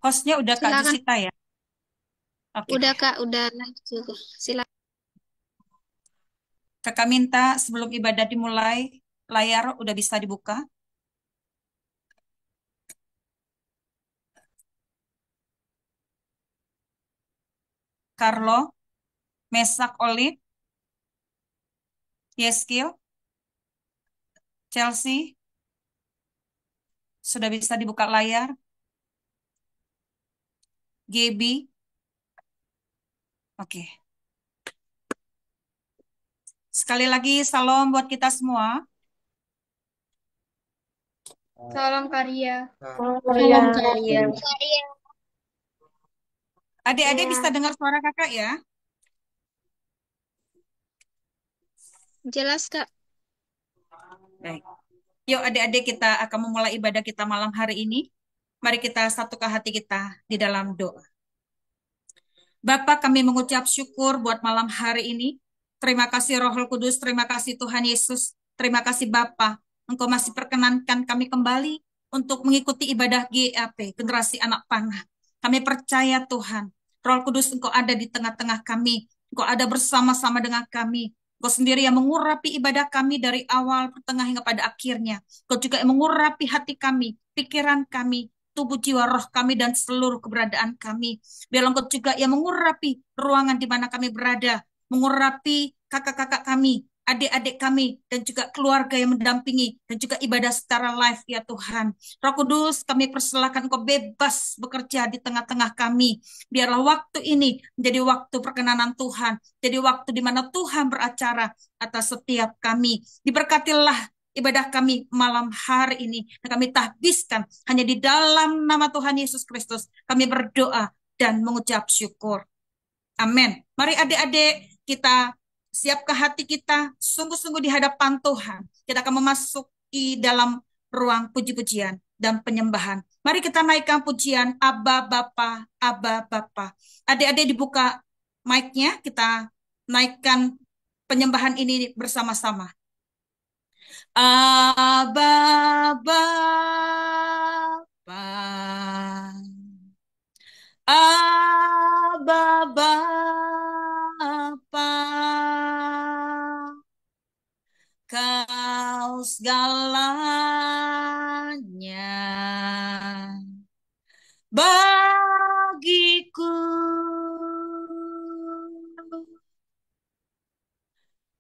Hostnya udah Kak Silakan. Jusita ya? Oke Udah deh. Kak, udah live juga. Silakan. Kakak minta sebelum ibadah dimulai, layar udah bisa dibuka. Carlo, Mesak Olive, Yeskil, Chelsea, sudah bisa dibuka layar. GB, oke. Sekali lagi, salam buat kita semua. Salam karya. Salam Salam Kak karya. Ria. Adik-adik bisa Ya, dengar suara kakak ya? jelas Kak. Baik. Yuk adik-adik kita akan memulai ibadah kita malam hari ini. Mari kita satukan hati kita di dalam doa. Bapak, kami mengucap syukur buat malam hari ini. Terima kasih Roh Kudus, terima kasih Tuhan Yesus, terima kasih Bapa. Engkau masih perkenankan kami kembali untuk mengikuti ibadah GAP, Generasi Anak Panah. Kami percaya Tuhan, Roh Kudus Engkau ada di tengah-tengah kami, Engkau ada bersama-sama dengan kami. Engkau sendiri yang mengurapi ibadah kami dari awal, pertengahan hingga pada akhirnya. Engkau juga yang mengurapi hati kami, pikiran kami, tubuh jiwa roh kami dan seluruh keberadaan kami. Biar Engkau juga yang mengurapi ruangan di mana kami berada, mengurapi kakak-kakak kami, adik-adik kami, dan juga keluarga yang mendampingi, dan juga ibadah secara live ya Tuhan. Roh Kudus, kami persilahkan Engkau bebas bekerja di tengah-tengah kami. Biarlah waktu ini menjadi waktu perkenanan Tuhan, jadi waktu di mana Tuhan beracara atas setiap kami. Diberkatilah ibadah kami malam hari ini. Dan kami tahbiskan hanya di dalam nama Tuhan Yesus Kristus. Kami berdoa dan mengucap syukur. Amin. Mari adik-adik kita siapkan hati kita sungguh-sungguh di hadapan Tuhan. Kita akan memasuki dalam ruang puji-pujian dan penyembahan. Mari kita naikkan pujian Aba Bapa, Aba Bapa. Adik-adik dibuka mic-nya, kita naikkan penyembahan ini bersama-sama. Aba Bapa. Aba Bapa, kau segalanya bagiku.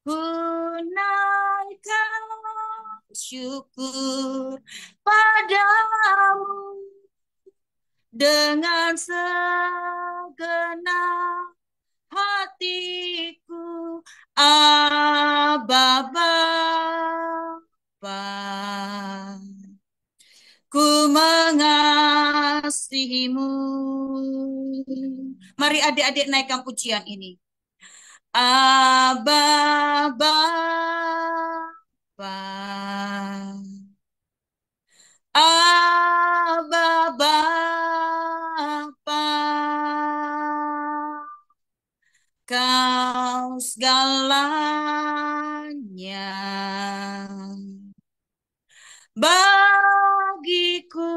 Ku naikkan syukur padamu dengan segenap hatiku. Aba Bapa, ku mengasihimu. Mari adik-adik naikkan pujian ini. Aba Bapa, Aba Bapa, kau segalanya bagiku.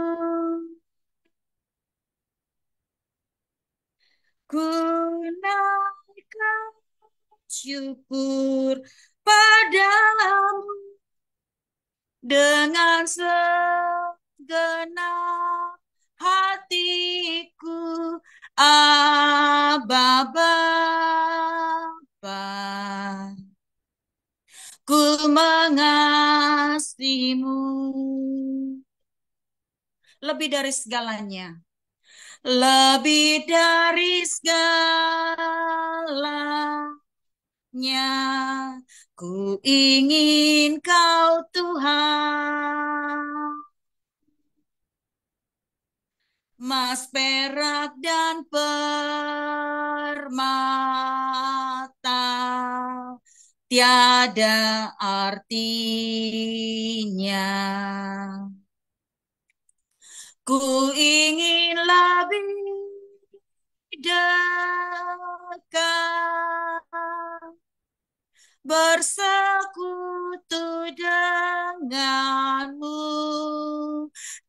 Ku naikkan syukur padamu dengan segenap hatiku. Aba Bapa, ku mengasihimu lebih dari segalanya, lebih dari segalanya. Ku ingin kau Tuhan, emas, perak, dan permata tiada artinya. Ku ingin lebih dekat bersekutu denganmu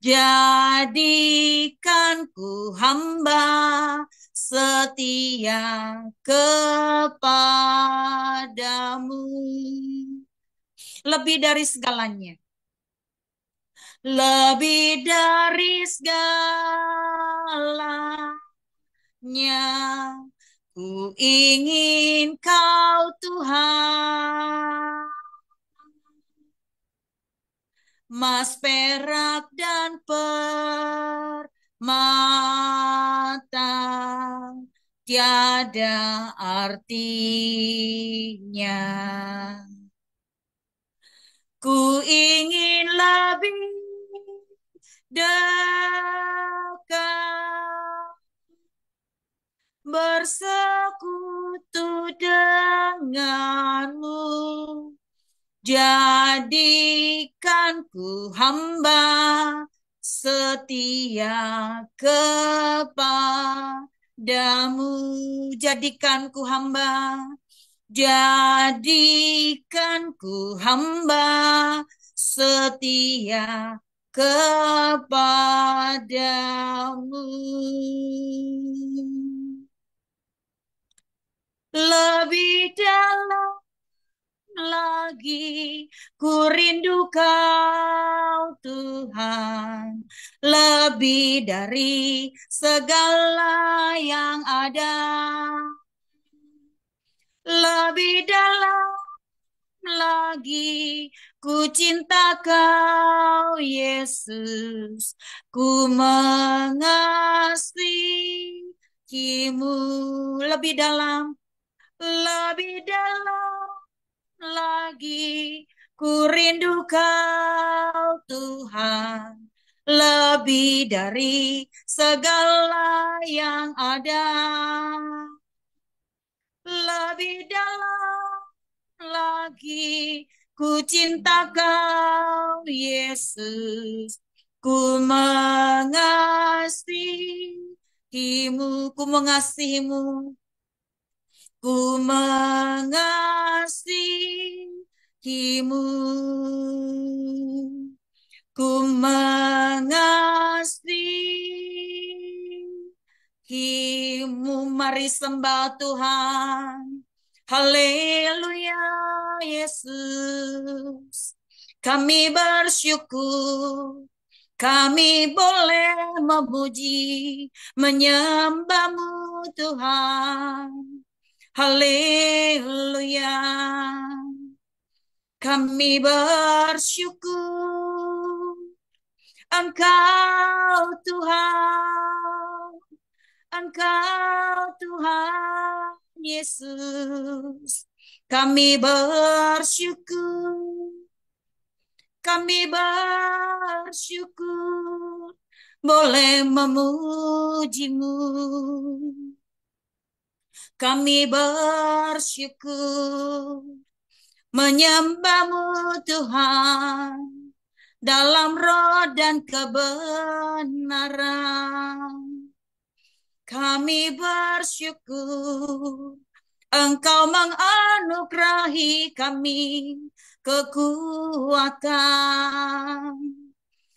Jadikan ku hamba setia kepadamu. Lebih dari segalanya. Lebih dari segalanya. Ku ingin kau Tuhan. Mas perak dan permata tiada artinya. Ku ingin lebih dekat bersekutu denganmu. Jadikan ku hamba setia kepadamu. Jadikan ku hamba. Jadikan ku hamba setia kepadamu. Lebih dalam lagi ku rindu kau Tuhan, lebih dari segala yang ada, lebih dalam lagi ku cinta kau Yesus, ku mengasihimu. Lebih dalam lagi ku rindu kau Tuhan, lebih dari segala yang ada, lebih dalam lagi ku cinta kau Yesus, ku mengasihimu, ku mengasihimu, ku mengasihimu, ku mengasihimu. Mari sembah Tuhan. Haleluya Yesus. Kami bersyukur. Kami boleh memuji, menyembahmu Tuhan. Haleluya. Kami bersyukur Engkau Tuhan, Engkau Tuhan Yesus. Kami bersyukur, kami bersyukur boleh memujimu. Kami bersyukur menyembahmu Tuhan dalam roh dan kebenaran. Kami bersyukur Engkau menganugerahi kami kekuatan.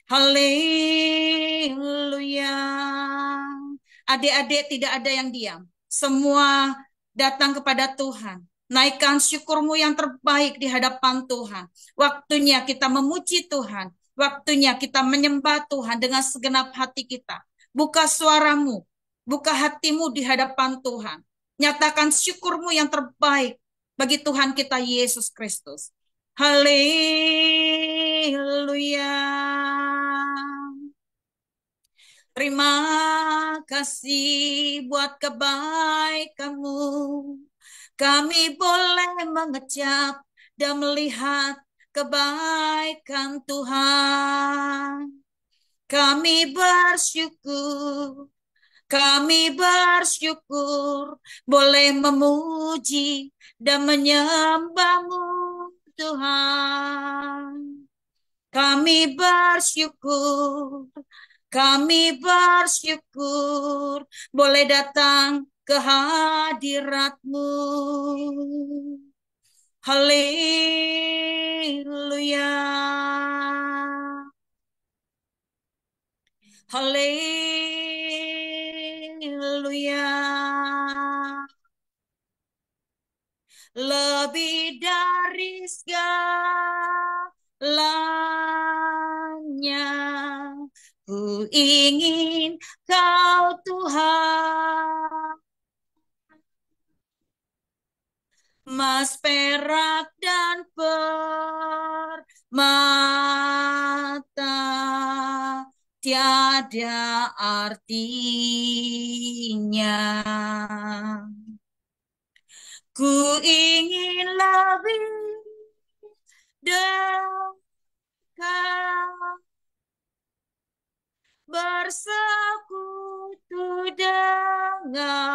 Haleluya. Adik-adik tidak ada yang diam. Semua datang kepada Tuhan. Naikkan syukurmu yang terbaik di hadapan Tuhan. Waktunya kita memuji Tuhan. Waktunya kita menyembah Tuhan dengan segenap hati kita. Buka suaramu, buka hatimu di hadapan Tuhan. Nyatakan syukurmu yang terbaik bagi Tuhan kita Yesus Kristus. Haleluya. Terima kasih buat kebaikanmu. Kami boleh mengecap dan melihat kebaikan Tuhan. Kami bersyukur boleh memuji dan menyembahmu Tuhan. Kami bersyukur boleh datang ke hadirat-Mu. Haleluya. Haleluya. Lebih dari segalanya, ku ingin Kau Tuhan, emas, perak, dan permata tiada artinya. Ku ingin lebih dekat, bersekutu denganmu.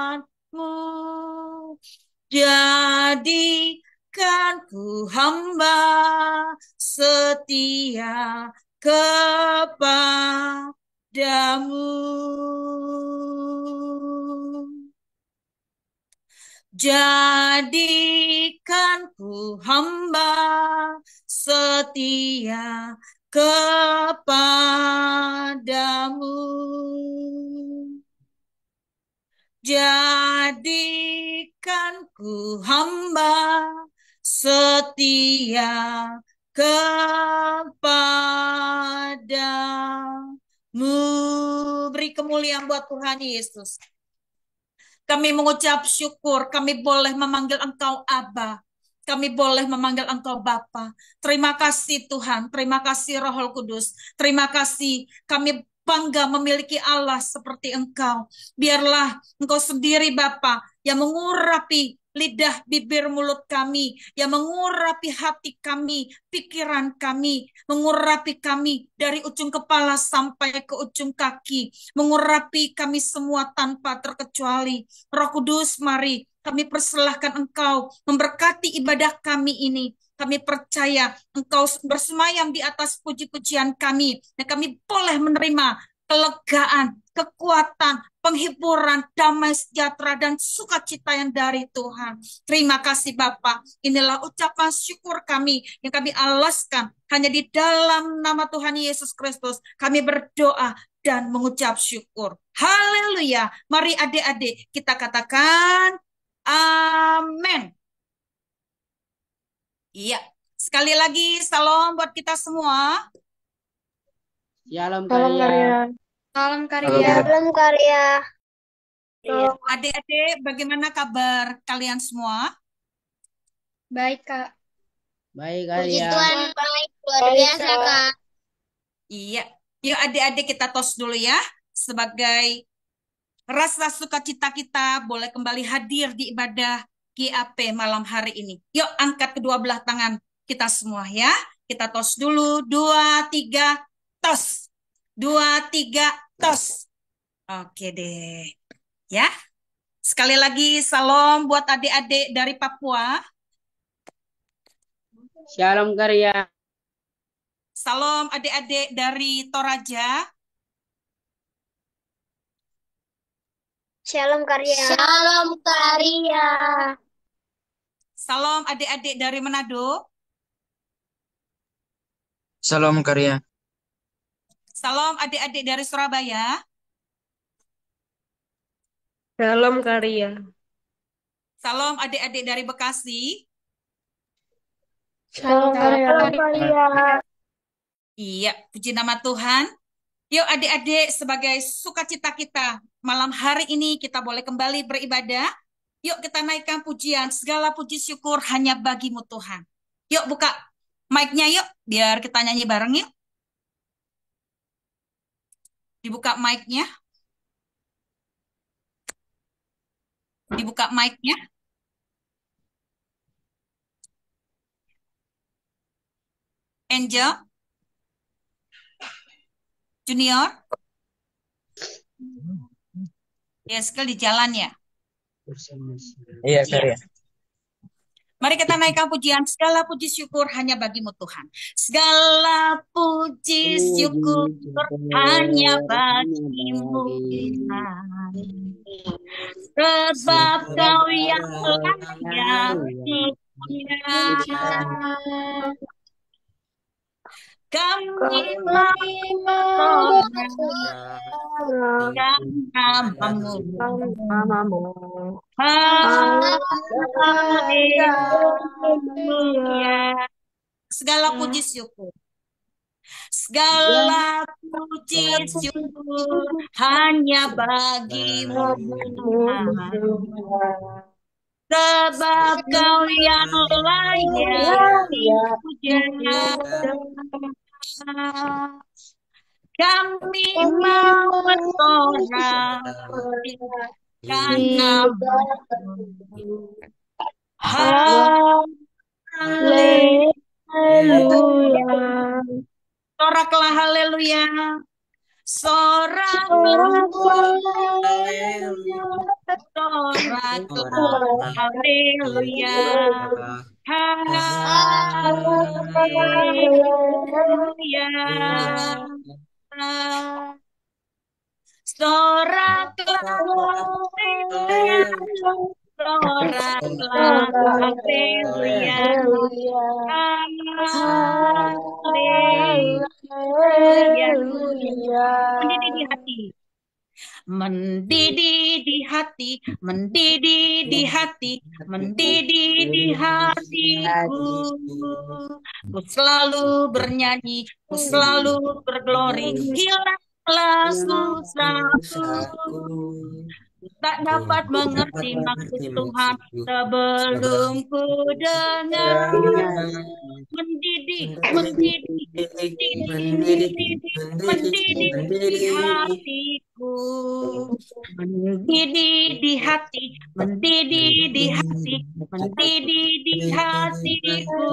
Jadikan ku hamba setia kepadamu. Jadikan ku hamba setia kepadamu. Jadikan ku hamba setia kepadamu. Beri kemuliaan buat Tuhan Yesus. Kami mengucap syukur, kami boleh memanggil Engkau Aba. Kami boleh memanggil Engkau Bapa. Terima kasih Tuhan, terima kasih Roh Kudus. Terima kasih kami bangga memiliki Allah seperti Engkau. Biarlah Engkau sendiri Bapa yang mengurapi lidah, bibir, mulut kami, yang mengurapi hati kami, pikiran kami, mengurapi kami dari ujung kepala sampai ke ujung kaki, mengurapi kami semua tanpa terkecuali. Roh Kudus, mari kami persilahkan Engkau memberkati ibadah kami ini. Kami percaya Engkau bersemayam di atas puji-pujian kami, dan kami boleh menerima kelegaan, kekuatan, penghiburan, damai sejahtera, dan sukacita yang dari Tuhan. Terima kasih Bapa. Inilah ucapan syukur kami yang kami alaskan hanya di dalam nama Tuhan Yesus Kristus. Kami berdoa dan mengucap syukur. Haleluya. Mari adik-adik kita katakan amin. Iya. Sekali lagi salam buat kita semua. Shalom Salam Karya. Karya. Salam Karya. Salam Karya. Adik-adik, bagaimana kabar kalian semua? Baik, Kak. Baik Puji Karya. Tuhan, baik luar biasa, Kak. Iya. Yuk adik-adik kita tos dulu ya. Sebagai rasa sukacita kita boleh kembali hadir di ibadah GAP malam hari ini. Yuk angkat kedua belah tangan kita semua ya. Kita tos dulu. 2, 3, tos. 2, 3, tos. Oke deh. Ya. Sekali lagi salam buat adik-adik dari Papua. Shalom Karya. Salam adik-adik dari Toraja. Shalom Karya. Shalom Karya. Salam adik-adik dari Manado. Salam Karya. Salam adik-adik dari Surabaya. Salam Karya. Salam adik-adik dari Bekasi. Salam Karya. Iya, puji nama Tuhan. Yuk adik-adik, sebagai sukacita kita malam hari ini kita boleh kembali beribadah. Yuk kita naikkan pujian, segala puji syukur hanya bagimu Tuhan. Yuk buka mic-nya yuk, biar kita nyanyi bareng yuk. Dibuka mic-nya. Dibuka mic-nya. Angel. Junior. Ya, sekali di jalan ya. Iya Karya. Mari kita naikkan pujian, segala puji syukur hanya bagimu Tuhan. Segala puji syukur hanya bagimu Tuhan. Sebab kau yang layak dipuja. Kami mau dan namamu. Namamu. Haleluya. Segala puji syukur. Segala puji syukur hanya bagimu Tuhan. Sebab kau yang layak dipuja. Kami mau bersorak karena haleluya. Soraklah haleluya. Soraklah haleluya. Haleluya. Soraklah haleluya. Soraklah haleluya. Haleluya. Mendidih di hati. Mendidih di hati, mendidih di hati, mendidih di hatiku. Ku selalu bernyanyi, ku selalu berglori, hilanglah susahku. Tak dapat mengerti maksud Tuhan sebelum ku dengar. Mendidih, mendidih, mendidih, mendidih di hatiku. Mendidih di hati, mendidih di hati, mendidih di hatiku.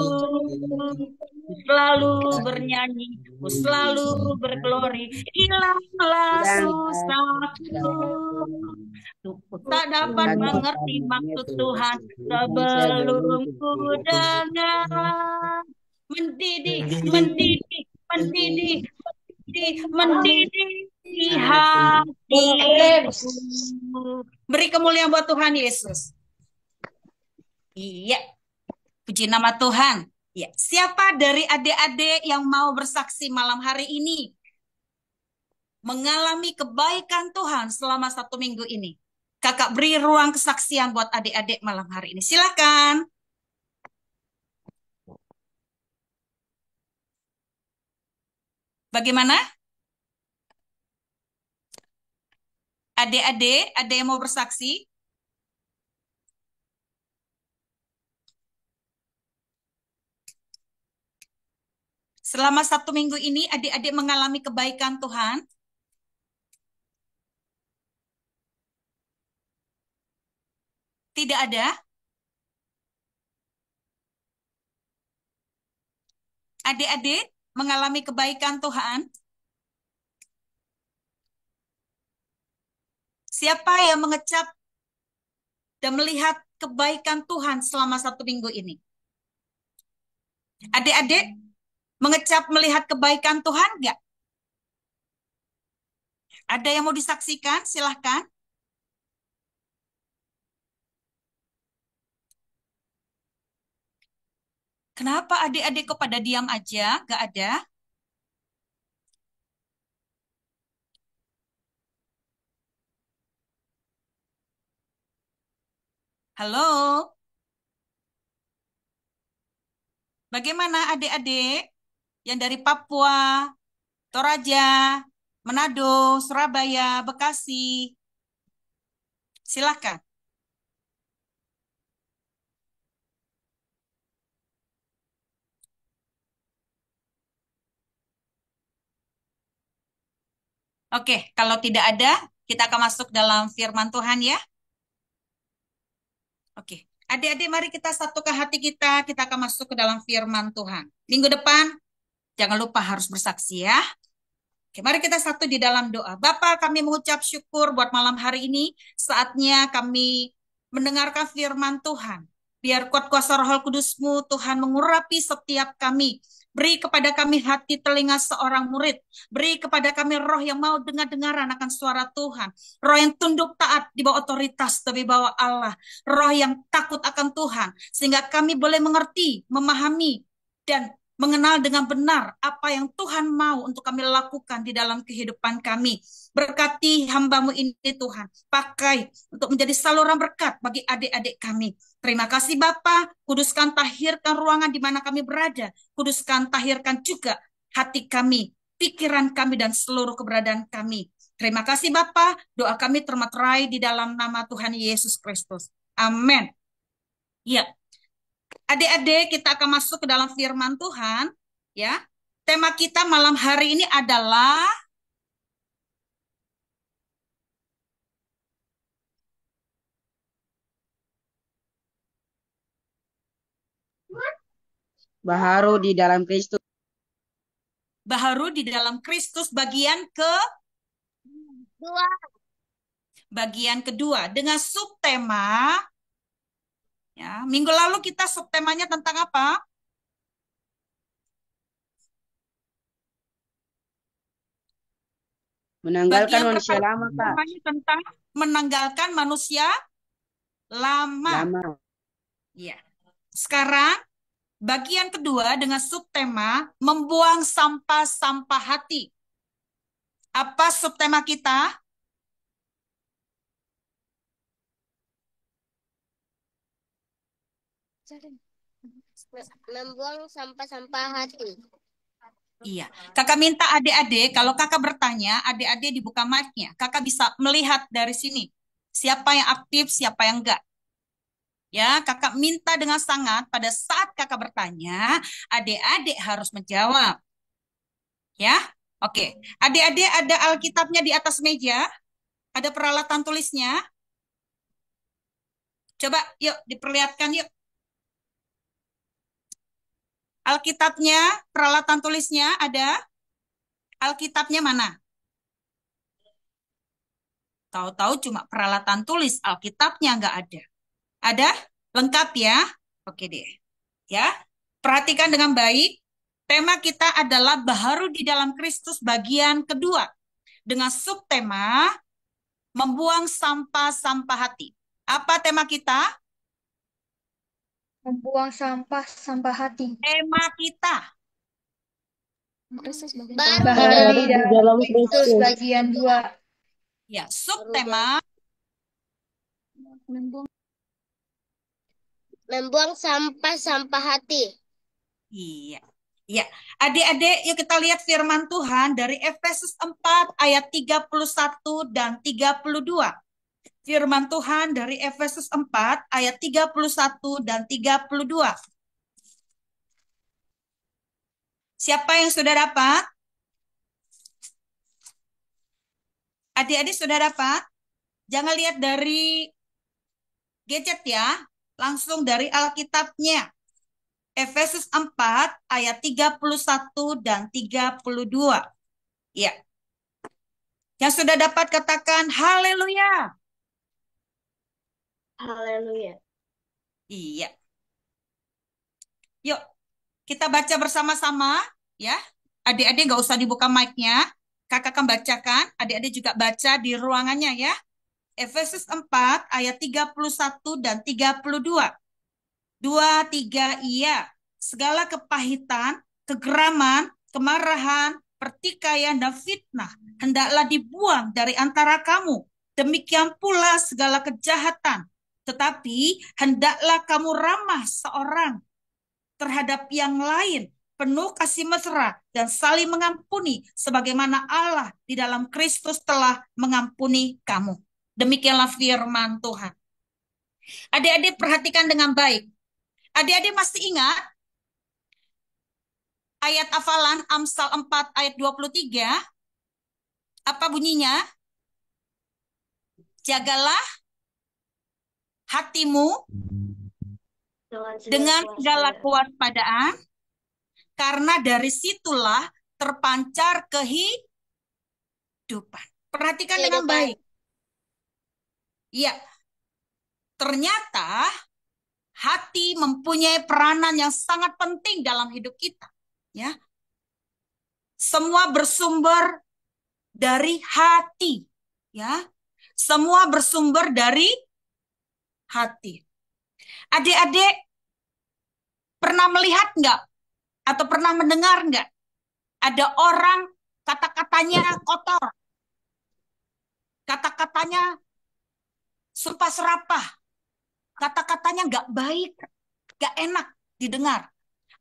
Ku selalu bernyanyi, ku selalu berglori, hilanglah susahku. Ku tak dapat mengerti maksud Tuhan sebelum ku dengar. Mendidih, mendidih, mendidih, mendidih, mendidih di hatiku. Beri kemuliaan buat Tuhan Yesus. Iya, puji nama Tuhan. Ya, siapa dari adik-adik yang mau bersaksi malam hari ini mengalami kebaikan Tuhan selama 1 minggu ini? Kakak beri ruang kesaksian buat adik-adik malam hari ini. Silakan. Bagaimana? Adik-adik, ada yang mau bersaksi? Selama 1 minggu ini adik-adik mengalami kebaikan Tuhan? Tidak ada? Adik-adik mengalami kebaikan Tuhan? Siapa yang mengecap dan melihat kebaikan Tuhan selama 1 minggu ini? Adik-adik mengecap melihat kebaikan Tuhan enggak? Ada yang mau disaksikan? Silahkan. Kenapa adik-adik kok pada diam aja? Enggak ada? Halo? Bagaimana adik-adik yang dari Papua, Toraja, Manado, Surabaya, Bekasi? Silakan. Oke, kalau tidak ada, kita akan masuk dalam firman Tuhan ya. Oke, adik-adik mari kita satukan hati kita akan masuk ke dalam firman Tuhan. Minggu depan, jangan lupa harus bersaksi ya. Oke, mari kita satu di dalam doa. Bapa, kami mengucap syukur buat malam hari ini. Saatnya kami mendengarkan firman Tuhan. Biar kuat kuasa Roh Kudus-Mu, Tuhan mengurapi setiap kami. Beri kepada kami hati telinga seorang murid. Beri kepada kami roh yang mau dengar-dengaran akan suara Tuhan. Roh yang tunduk taat di bawah otoritas, di bawah Allah. Roh yang takut akan Tuhan. Sehingga kami boleh mengerti, memahami, dan mengenal dengan benar apa yang Tuhan mau untuk kami lakukan di dalam kehidupan kami. Berkati hamba-Mu ini Tuhan, pakai untuk menjadi saluran berkat bagi adik-adik kami. Terima kasih Bapa, kuduskan tahirkan ruangan di mana kami berada, kuduskan tahirkan juga hati kami, pikiran kami dan seluruh keberadaan kami. Terima kasih Bapa, doa kami termaterai di dalam nama Tuhan Yesus Kristus. Amin. Ya, adik-adik, kita akan masuk ke dalam firman Tuhan, ya. Tema kita malam hari ini adalah Baharu di dalam Kristus. baharu di dalam Kristus bagian kedua dengan subtema, ya. Minggu lalu kita subtemanya tentang apa? Menanggalkan Bagian manusia pertama lama, Kak. subtemanya tentang menanggalkan manusia lama. Ya. Sekarang bagian kedua dengan subtema membuang sampah-sampah hati. Apa subtema kita? Membuang sampah-sampah hati. Iya. Kakak minta adik-adik, kalau kakak bertanya, adik-adik dibuka mic-nya. Kakak bisa melihat dari sini. Siapa yang aktif, siapa yang enggak. Ya, kakak minta dengan sangat pada saat kakak bertanya, adik-adik harus menjawab. Ya, oke. Adik-adik ada Alkitabnya di atas meja, ada peralatan tulisnya. Coba, yuk diperlihatkan yuk. Alkitabnya, peralatan tulisnya ada. Alkitabnya mana? Tahu-tahu cuma peralatan tulis, Alkitabnya nggak ada. Ada? Lengkap ya? Oke deh. Ya, perhatikan dengan baik. Tema kita adalah baharu di dalam Kristus bagian kedua. Dengan subtema membuang sampah-sampah hati. Apa tema kita? Membuang sampah hati. Tema kita. Baharu di dalam Kristus bagian 2. Ya, subtema Membuang sampah-sampah hati. iya. Ya, adik-adik, yuk kita lihat firman Tuhan dari Efesus 4 ayat 31 dan 32. Firman Tuhan dari Efesus 4 ayat 31 dan 32. Siapa yang sudah dapat? Adik-adik sudah dapat? Jangan lihat dari gadget ya, langsung dari Alkitabnya. Efesus 4 ayat 31 dan 32. Ya. Yang sudah dapat katakan haleluya. Haleluya. Iya. Yuk, kita baca bersama-sama ya. Adik-adik nggak usah dibuka mic-nya. Kakak akan bacakan, adik-adik juga baca di ruangannya ya. Efesus 4 ayat 31 dan 32. 2, 3, iya. Segala kepahitan, kegeraman, kemarahan, pertikaian, dan fitnah hendaklah dibuang dari antara kamu. Demikian pula segala kejahatan. Tetapi hendaklah kamu ramah seorang terhadap yang lain, penuh kasih mesra, dan saling mengampuni, sebagaimana Allah di dalam Kristus telah mengampuni kamu. Demikianlah firman Tuhan. Adik-adik perhatikan dengan baik. Adik-adik masih ingat ayat hafalan Amsal 4 ayat 23? Apa bunyinya? Jagalah hatimu dengan segala kewaspadaan, karena dari situlah terpancar kehidupan. Perhatikan dengan baik. Ya, ternyata hati mempunyai peranan yang sangat penting dalam hidup kita. Ya, semua bersumber dari hati. Ya, semua bersumber dari hati. Adik-adik pernah melihat nggak Atau pernah mendengar nggak? Ada orang kata-katanya kotor, kata-katanya sumpah serapah, kata-katanya nggak baik, nggak enak didengar.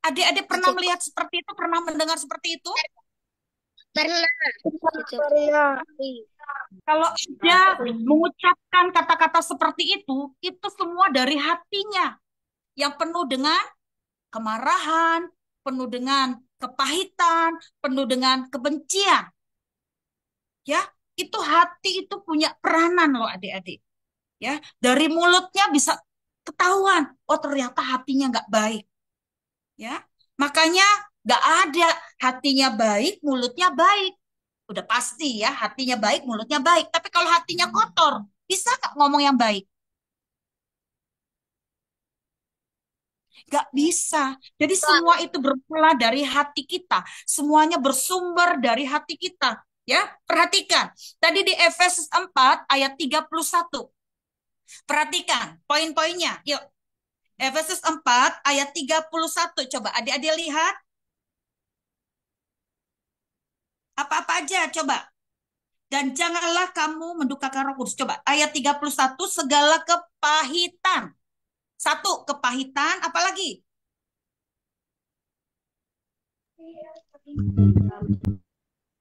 Adik-adik pernah melihat seperti itu, pernah mendengar seperti itu? Pernah. Kalau ada mengucapkan kata-kata seperti itu semua dari hatinya yang penuh dengan kemarahan, penuh dengan kepahitan, penuh dengan kebencian. Ya, itu hati itu punya peranan loh adik-adik. Ya, dari mulutnya bisa ketahuan, oh ternyata hatinya nggak baik. Ya, makanya nggak ada hatinya baik, mulutnya baik. Udah pasti ya, hatinya baik, mulutnya baik. Tapi kalau hatinya kotor, bisa nggak ngomong yang baik? Nggak bisa. Jadi semua itu bermula dari hati kita. Semuanya bersumber dari hati kita. Ya, perhatikan. Tadi di Efesus 4 ayat 31. Perhatikan poin-poinnya. Yuk. Efesus 4 ayat 31. Coba adik-adik lihat. Apa-apa aja coba. Dan janganlah kamu mendukakan Roh Kudus. Coba ayat 31 segala kepahitan. Satu, kepahitan, apalagi?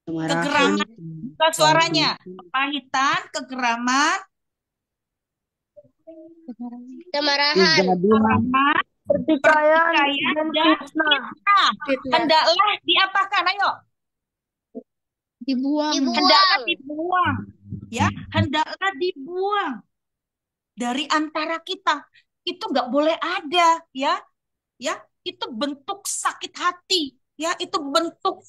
Kemarahan, Kegeraman. Buka suaranya. Kepahitan, kegeraman, Kemarahan. kegaduhan, pertikaian, dan fitnah. Hendaklah diapakan? Ayo. Hendaklah dibuang. Ya, hendaklah dibuang dari antara kita. Itu nggak boleh ada, ya. Ya, itu bentuk sakit hati, ya, itu bentuk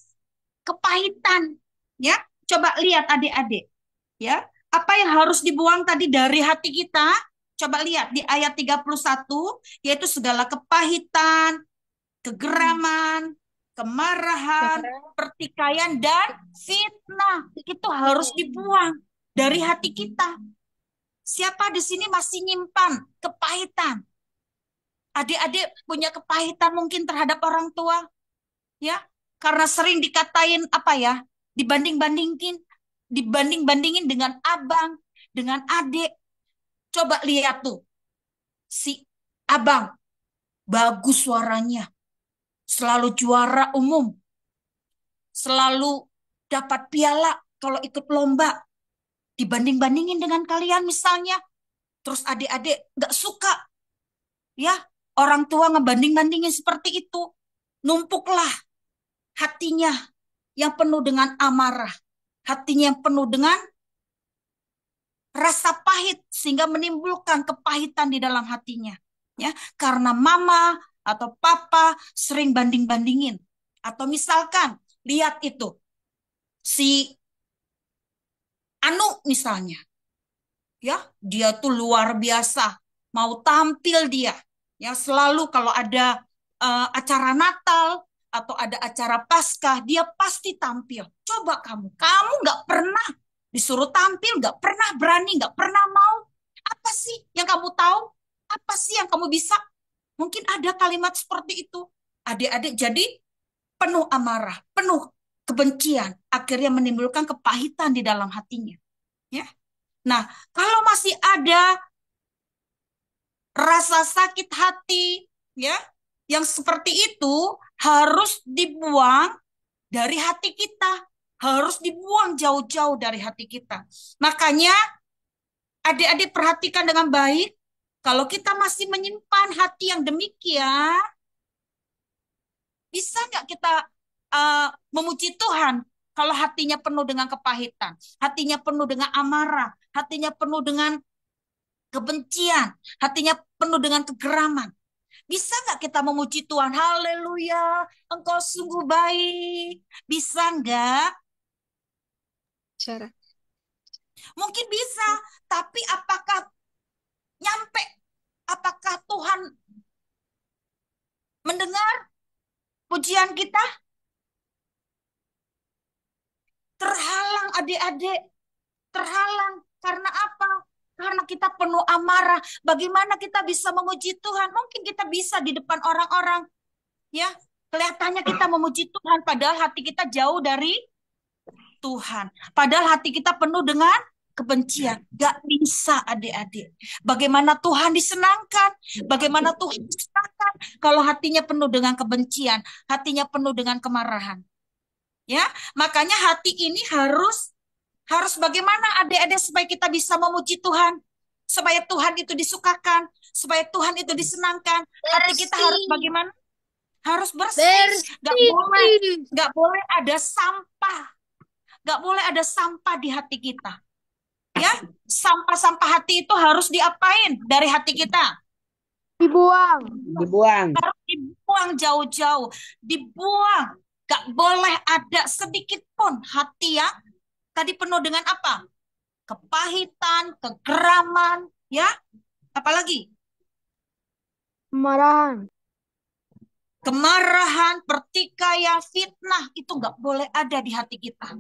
kepahitan, ya. Coba lihat adik-adik, ya. Apa yang harus dibuang tadi dari hati kita? Coba lihat di ayat 31, yaitu segala kepahitan, kegeraman, kemarahan, pertikaian, dan fitnah. Itu harus dibuang dari hati kita. Siapa di sini masih nyimpan kepahitan? Adik-adik punya kepahitan mungkin terhadap orang tua, ya, karena sering dikatain apa ya, dibanding-bandingin dengan abang, dengan adik. Coba lihat tuh, si abang bagus suaranya, selalu juara umum, selalu dapat piala kalau ikut lomba, dibanding-bandingin dengan kalian misalnya. Terus adik-adik nggak suka, ya, orang tua ngebanding-bandingin seperti itu. Numpuklah hatinya yang penuh dengan amarah, hatinya yang penuh dengan rasa pahit sehingga menimbulkan kepahitan di dalam hatinya. Ya, karena mama atau papa sering banding-bandingin. Atau misalkan lihat itu si Anu misalnya. Ya, dia tuh luar biasa, mau tampil dia. Ya, selalu kalau ada acara Natal atau ada acara Paskah, dia pasti tampil. Coba kamu nggak pernah disuruh tampil, nggak pernah berani, nggak pernah mau. Apa sih yang kamu tahu? Apa sih yang kamu bisa? Mungkin ada kalimat seperti itu. Adik-adik jadi penuh amarah, penuh kebencian, akhirnya menimbulkan kepahitan di dalam hatinya. Ya. Nah, kalau masih ada rasa sakit hati, ya, yang seperti itu harus dibuang dari hati kita, harus dibuang jauh-jauh dari hati kita. Makanya adik-adik perhatikan dengan baik, kalau kita masih menyimpan hati yang demikian, bisa nggak kita memuji Tuhan kalau hatinya penuh dengan kepahitan, hatinya penuh dengan amarah, hatinya penuh dengan kebencian, hatinya penuh dengan kegeraman. Bisa nggak kita memuji Tuhan? Haleluya, Engkau sungguh baik. Bisa nggak? Cara. Mungkin bisa, tapi apakah nyampe? Apakah Tuhan mendengar pujian kita? Terhalang adik-adik, terhalang. Karena apa? Karena kita penuh amarah. Bagaimana kita bisa memuji Tuhan? Mungkin kita bisa di depan orang-orang, ya. Kelihatannya kita memuji Tuhan, padahal hati kita jauh dari Tuhan. Padahal hati kita penuh dengan kebencian. Gak bisa adik-adik. Bagaimana Tuhan disenangkan? Bagaimana Tuhan disenangkan kalau hatinya penuh dengan kebencian, hatinya penuh dengan kemarahan. Ya, makanya hati ini harus bagaimana adik-adik supaya kita bisa memuji Tuhan, supaya Tuhan itu disukakan, supaya Tuhan itu disenangkan. Hati kita harus Bersih. bagaimana? Harus bersih. Bersih. Gak boleh ada sampah. Gak boleh ada sampah di hati kita. Ya, sampah-sampah hati itu harus diapain dari hati kita? Dibuang. Dibuang. Harus dibuang jauh-jauh, dibuang. Gak boleh ada sedikit pun hati yang tadi penuh dengan apa? Kepahitan, kegeraman, ya. Apalagi? Kemarahan. Kemarahan, pertikaian, fitnah itu gak boleh ada di hati kita.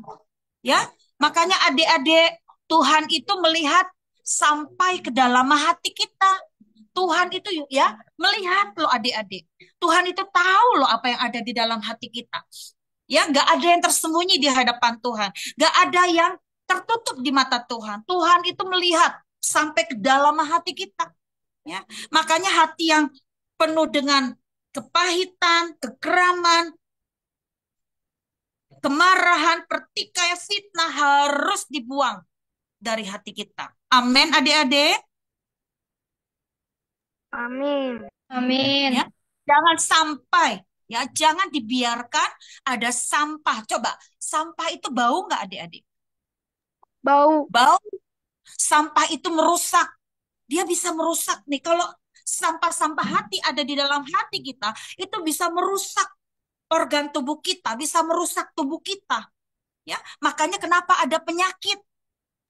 Ya, makanya adik-adik, Tuhan itu melihat sampai ke dalam hati kita. Tuhan itu ya melihat loh adik-adik. Tuhan itu tahu loh apa yang ada di dalam hati kita. Ya, nggak ada yang tersembunyi di hadapan Tuhan. Nggak ada yang tertutup di mata Tuhan. Tuhan itu melihat sampai ke dalam hati kita. Ya, makanya hati yang penuh dengan kepahitan, kekeraman, kemarahan, pertikaian, fitnah harus dibuang dari hati kita. Amin, adik-adik. Amin. Amin. Ya, jangan sampai, ya, jangan dibiarkan ada sampah. Coba, sampah itu bau nggak, adik-adik? Bau. Bau. Sampah itu merusak. Dia bisa merusak nih. Kalau sampah-sampah hati ada di dalam hati kita, itu bisa merusak organ tubuh kita, bisa merusak tubuh kita. Ya, makanya kenapa ada penyakit?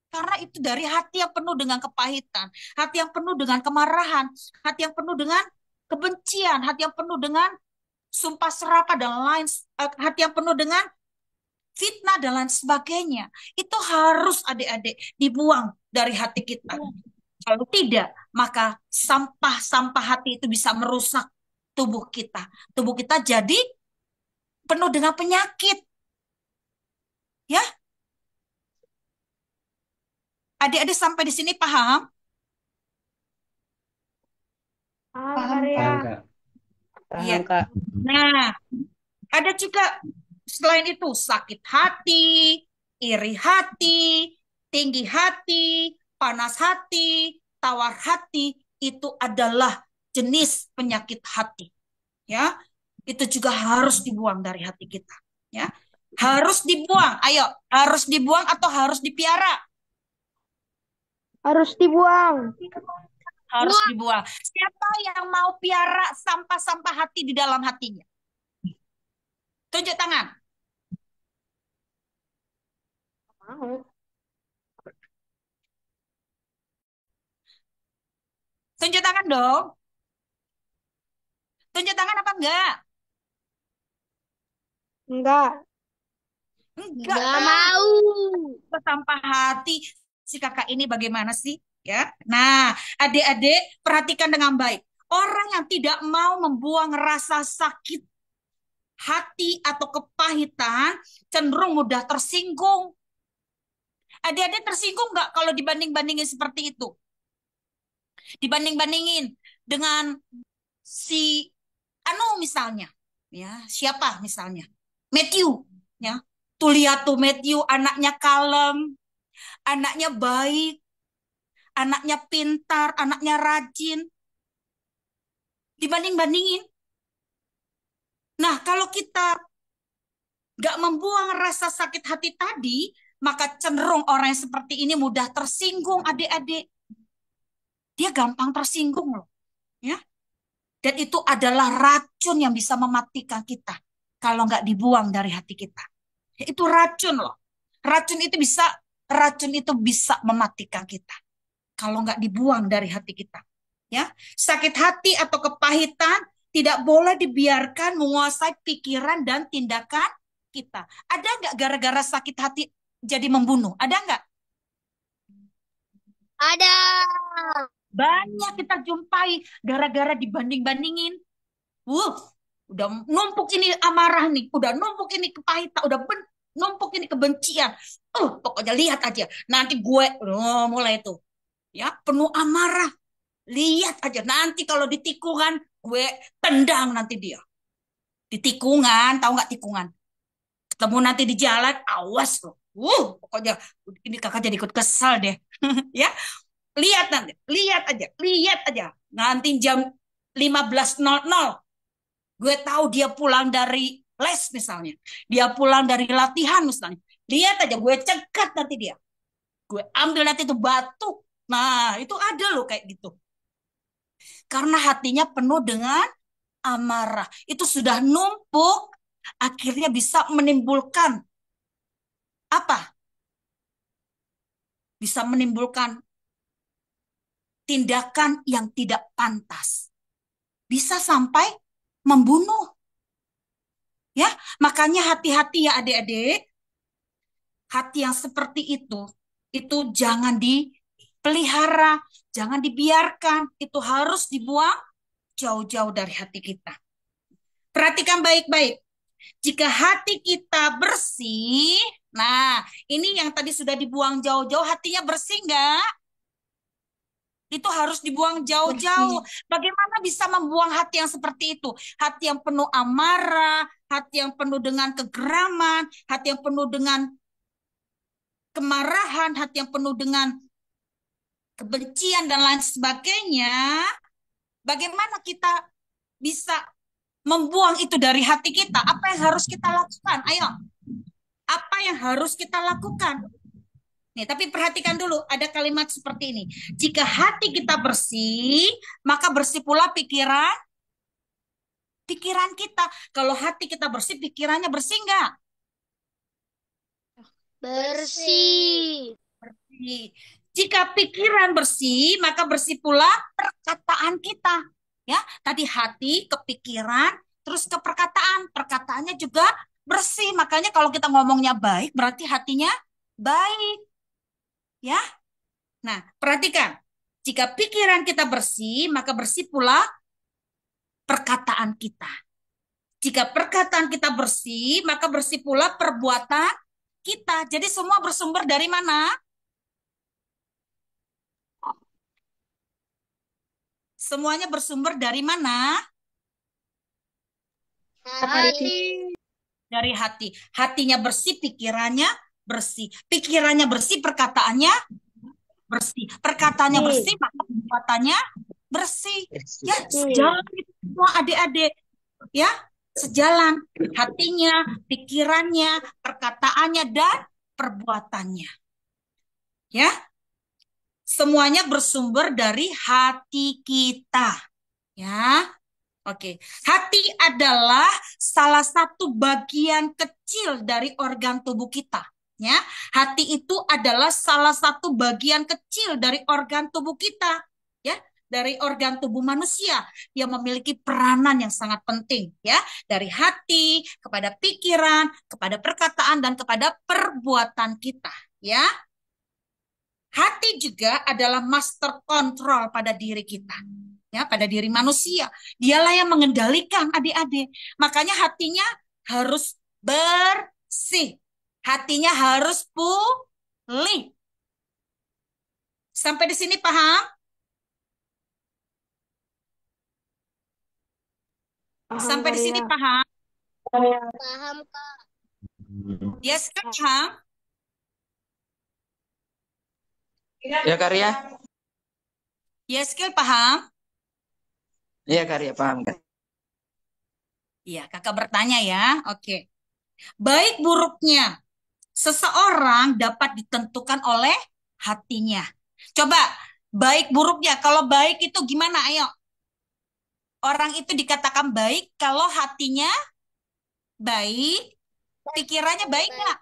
Karena itu dari hati yang penuh dengan kepahitan, hati yang penuh dengan kemarahan, hati yang penuh dengan kebencian, hati yang penuh dengan sumpah serapah dan lain, hati yang penuh dengan fitnah dan lain sebagainya. Itu harus adik-adik dibuang dari hati kita. Kalau tidak, maka sampah-sampah hati itu bisa merusak tubuh kita. Tubuh kita jadi penuh dengan penyakit. Ya, adik-adik sampai di sini paham? Paham, Paham, Kak. Kak. Iya. Paham, Kak. Nah, ada juga selain itu sakit hati, iri hati, tinggi hati, panas hati, tawar hati, itu adalah jenis penyakit hati. Ya, itu juga harus dibuang dari hati kita. Ya, harus dibuang. Ayo, harus dibuang atau harus dipiara? Harus dibuang. Harus dibuang. Siapa yang mau piara sampah-sampah hati di dalam hatinya? Tunjuk tangan. Mau. Tunjuk tangan dong. Tunjuk tangan apa enggak? Enggak. Enggak Gak kan? mau. Sampah hati. Si kakak ini bagaimana sih? Ya. Nah, adik-adik perhatikan dengan baik. Orang yang tidak mau membuang rasa sakit hati atau kepahitan cenderung mudah tersinggung. Adik-adik tersinggung nggak kalau dibanding-bandingin seperti itu? Dibanding-bandingin dengan si Anu misalnya, ya siapa misalnya? Matthew, ya. Tuh lihat tuh Matthew, anaknya kalem, anaknya baik, anaknya pintar, anaknya rajin. Dibanding-bandingin. Nah, kalau kita nggak membuang rasa sakit hati tadi, maka cenderung orang yang seperti ini mudah tersinggung, adik-adik. Dia gampang tersinggung loh, ya. Dan itu adalah racun yang bisa mematikan kita kalau nggak dibuang dari hati kita. Itu racun loh. Racun itu bisa mematikan kita kalau nggak dibuang dari hati kita. Ya, sakit hati atau kepahitan tidak boleh dibiarkan menguasai pikiran dan tindakan kita. Ada nggak gara-gara sakit hati jadi membunuh? Ada nggak? Ada. Banyak kita jumpai gara-gara dibanding-bandingin. Udah numpuk ini amarah nih, udah numpuk ini kepahitan, udah numpuk ini kebencian. Pokoknya lihat aja. Nanti gue mulai itu. Ya, penuh amarah. Lihat aja nanti kalau di tikungan gue tendang nanti dia. Di tikungan, tahu nggak tikungan? Ketemu nanti di jalan, awas loh. Pokoknya ini kakak jadi ikut kesal deh. Ya, lihat nanti, lihat aja. Nanti jam 15.00 gue tahu dia pulang dari les misalnya. Dia pulang dari latihan misalnya. Lihat aja gue cekat nanti dia. Gue ambil nanti itu batu. Nah, itu ada loh kayak gitu. Karena hatinya penuh dengan amarah. Itu sudah numpuk, akhirnya bisa menimbulkan apa? Bisa menimbulkan tindakan yang tidak pantas. Bisa sampai membunuh. Ya, makanya hati-hati ya adik-adik. Hati yang seperti itu jangan dipelihara, jangan dibiarkan. Itu harus dibuang jauh-jauh dari hati kita. Perhatikan baik-baik. Jika hati kita bersih, nah ini yang tadi sudah dibuang jauh-jauh, hatinya bersih nggak? Itu harus dibuang jauh-jauh. Bagaimana bisa membuang hati yang seperti itu? Hati yang penuh amarah, hati yang penuh dengan kegeraman, hati yang penuh dengan kemarahan, hati yang penuh dengan kebencian dan lain sebagainya. Bagaimana kita bisa membuang itu dari hati kita? Apa yang harus kita lakukan? Ayo, apa yang harus kita lakukan? Nih, tapi perhatikan dulu, ada kalimat seperti ini. Jika hati kita bersih, maka bersih pula pikiran kita. Kalau hati kita bersih, pikirannya bersih nggak? Bersih. Bersih. Jika pikiran bersih, maka bersih pula perkataan kita. Ya, tadi hati, kepikiran, terus ke perkataan. Perkataannya juga bersih. Makanya kalau kita ngomongnya baik, berarti hatinya baik. Ya. Nah, perhatikan. Jika pikiran kita bersih, maka bersih pula perkataan kita. Jika perkataan kita bersih, maka bersih pula perbuatan kita. Jadi semua bersumber dari mana? Semuanya bersumber dari mana? Hati. Dari hati. Hatinya bersih, pikirannya bersih. Pikirannya bersih, perkataannya bersih. Perkataannya bersih, maka perbuatannya bersih. Ya, sejalan itu semua adik-adik. Ya, sejalan. Hatinya, pikirannya, perkataannya, dan perbuatannya. Ya, semuanya bersumber dari hati kita. Ya, oke. Hati adalah salah satu bagian kecil dari organ tubuh kita. Ya, hati itu adalah salah satu bagian kecil dari organ tubuh kita. Ya, dari organ tubuh manusia yang memiliki peranan yang sangat penting. Ya, dari hati kepada pikiran, kepada perkataan dan kepada perbuatan kita. Ya, hati juga adalah master control pada diri kita. Ya, pada diri manusia. Dialah yang mengendalikan adik-adik. Makanya hatinya harus bersih. Hatinya harus pulih. Sampai di sini paham? Sampai di sini paham? Paham, Kak. Yes, paham? Ya Karya? Yes, paham? Iya Karya, paham kan? Iya, kakak bertanya ya. Oke. Baik buruknya seseorang dapat ditentukan oleh hatinya. Coba, baik buruknya. Kalau baik itu gimana? Ayo. Orang itu dikatakan baik kalau hatinya baik, pikirannya baik nggak?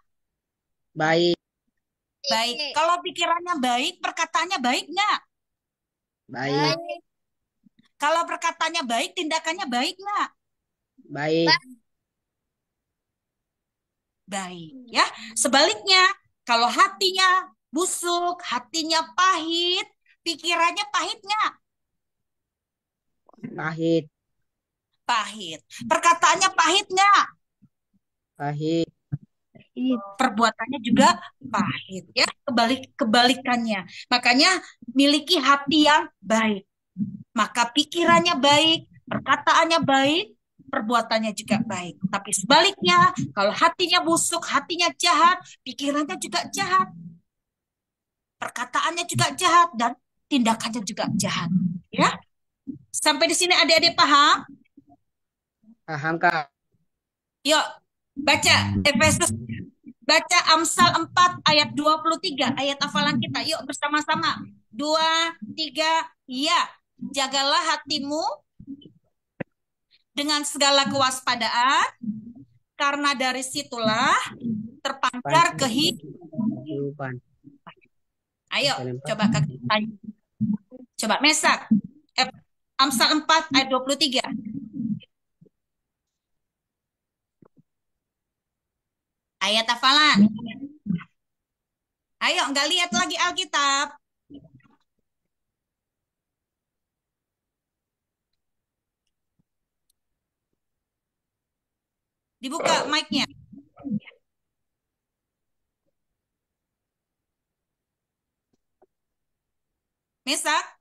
Baik, Baik. Kalau pikirannya baik, perkataannya baik nggak? baik, Kalau perkataannya baik, tindakannya baik nggak? baik. Baik. Ya. Sebaliknya, kalau hatinya busuk, hatinya pahit, pikirannya pahit nggak? Pahit, Pahit. Perkataannya pahit nggak? Pahit. Perbuatannya juga pahit, ya. Kebalikannya. Makanya miliki hati yang baik. Maka pikirannya baik, perkataannya baik, perbuatannya juga baik. Tapi sebaliknya, kalau hatinya busuk, hatinya jahat, pikirannya juga jahat, perkataannya juga jahat, dan tindakannya juga jahat. Ya, sampai di sini adik-adik paham? Paham, Kak. Yuk, baca Efesus, baca Amsal 4 ayat 23, ayat hafalan kita. Yuk bersama-sama. 2, 3, ya. Jagalah hatimu dengan segala kewaspadaan, karena dari situlah terpancar Kehidupan. Ayo, coba kakak tanya. Coba Mesak. Amsal 4 ayat 23. Ayat hafalan. Ayo, nggak lihat lagi Alkitab. Dibuka mic-nya. Mesak.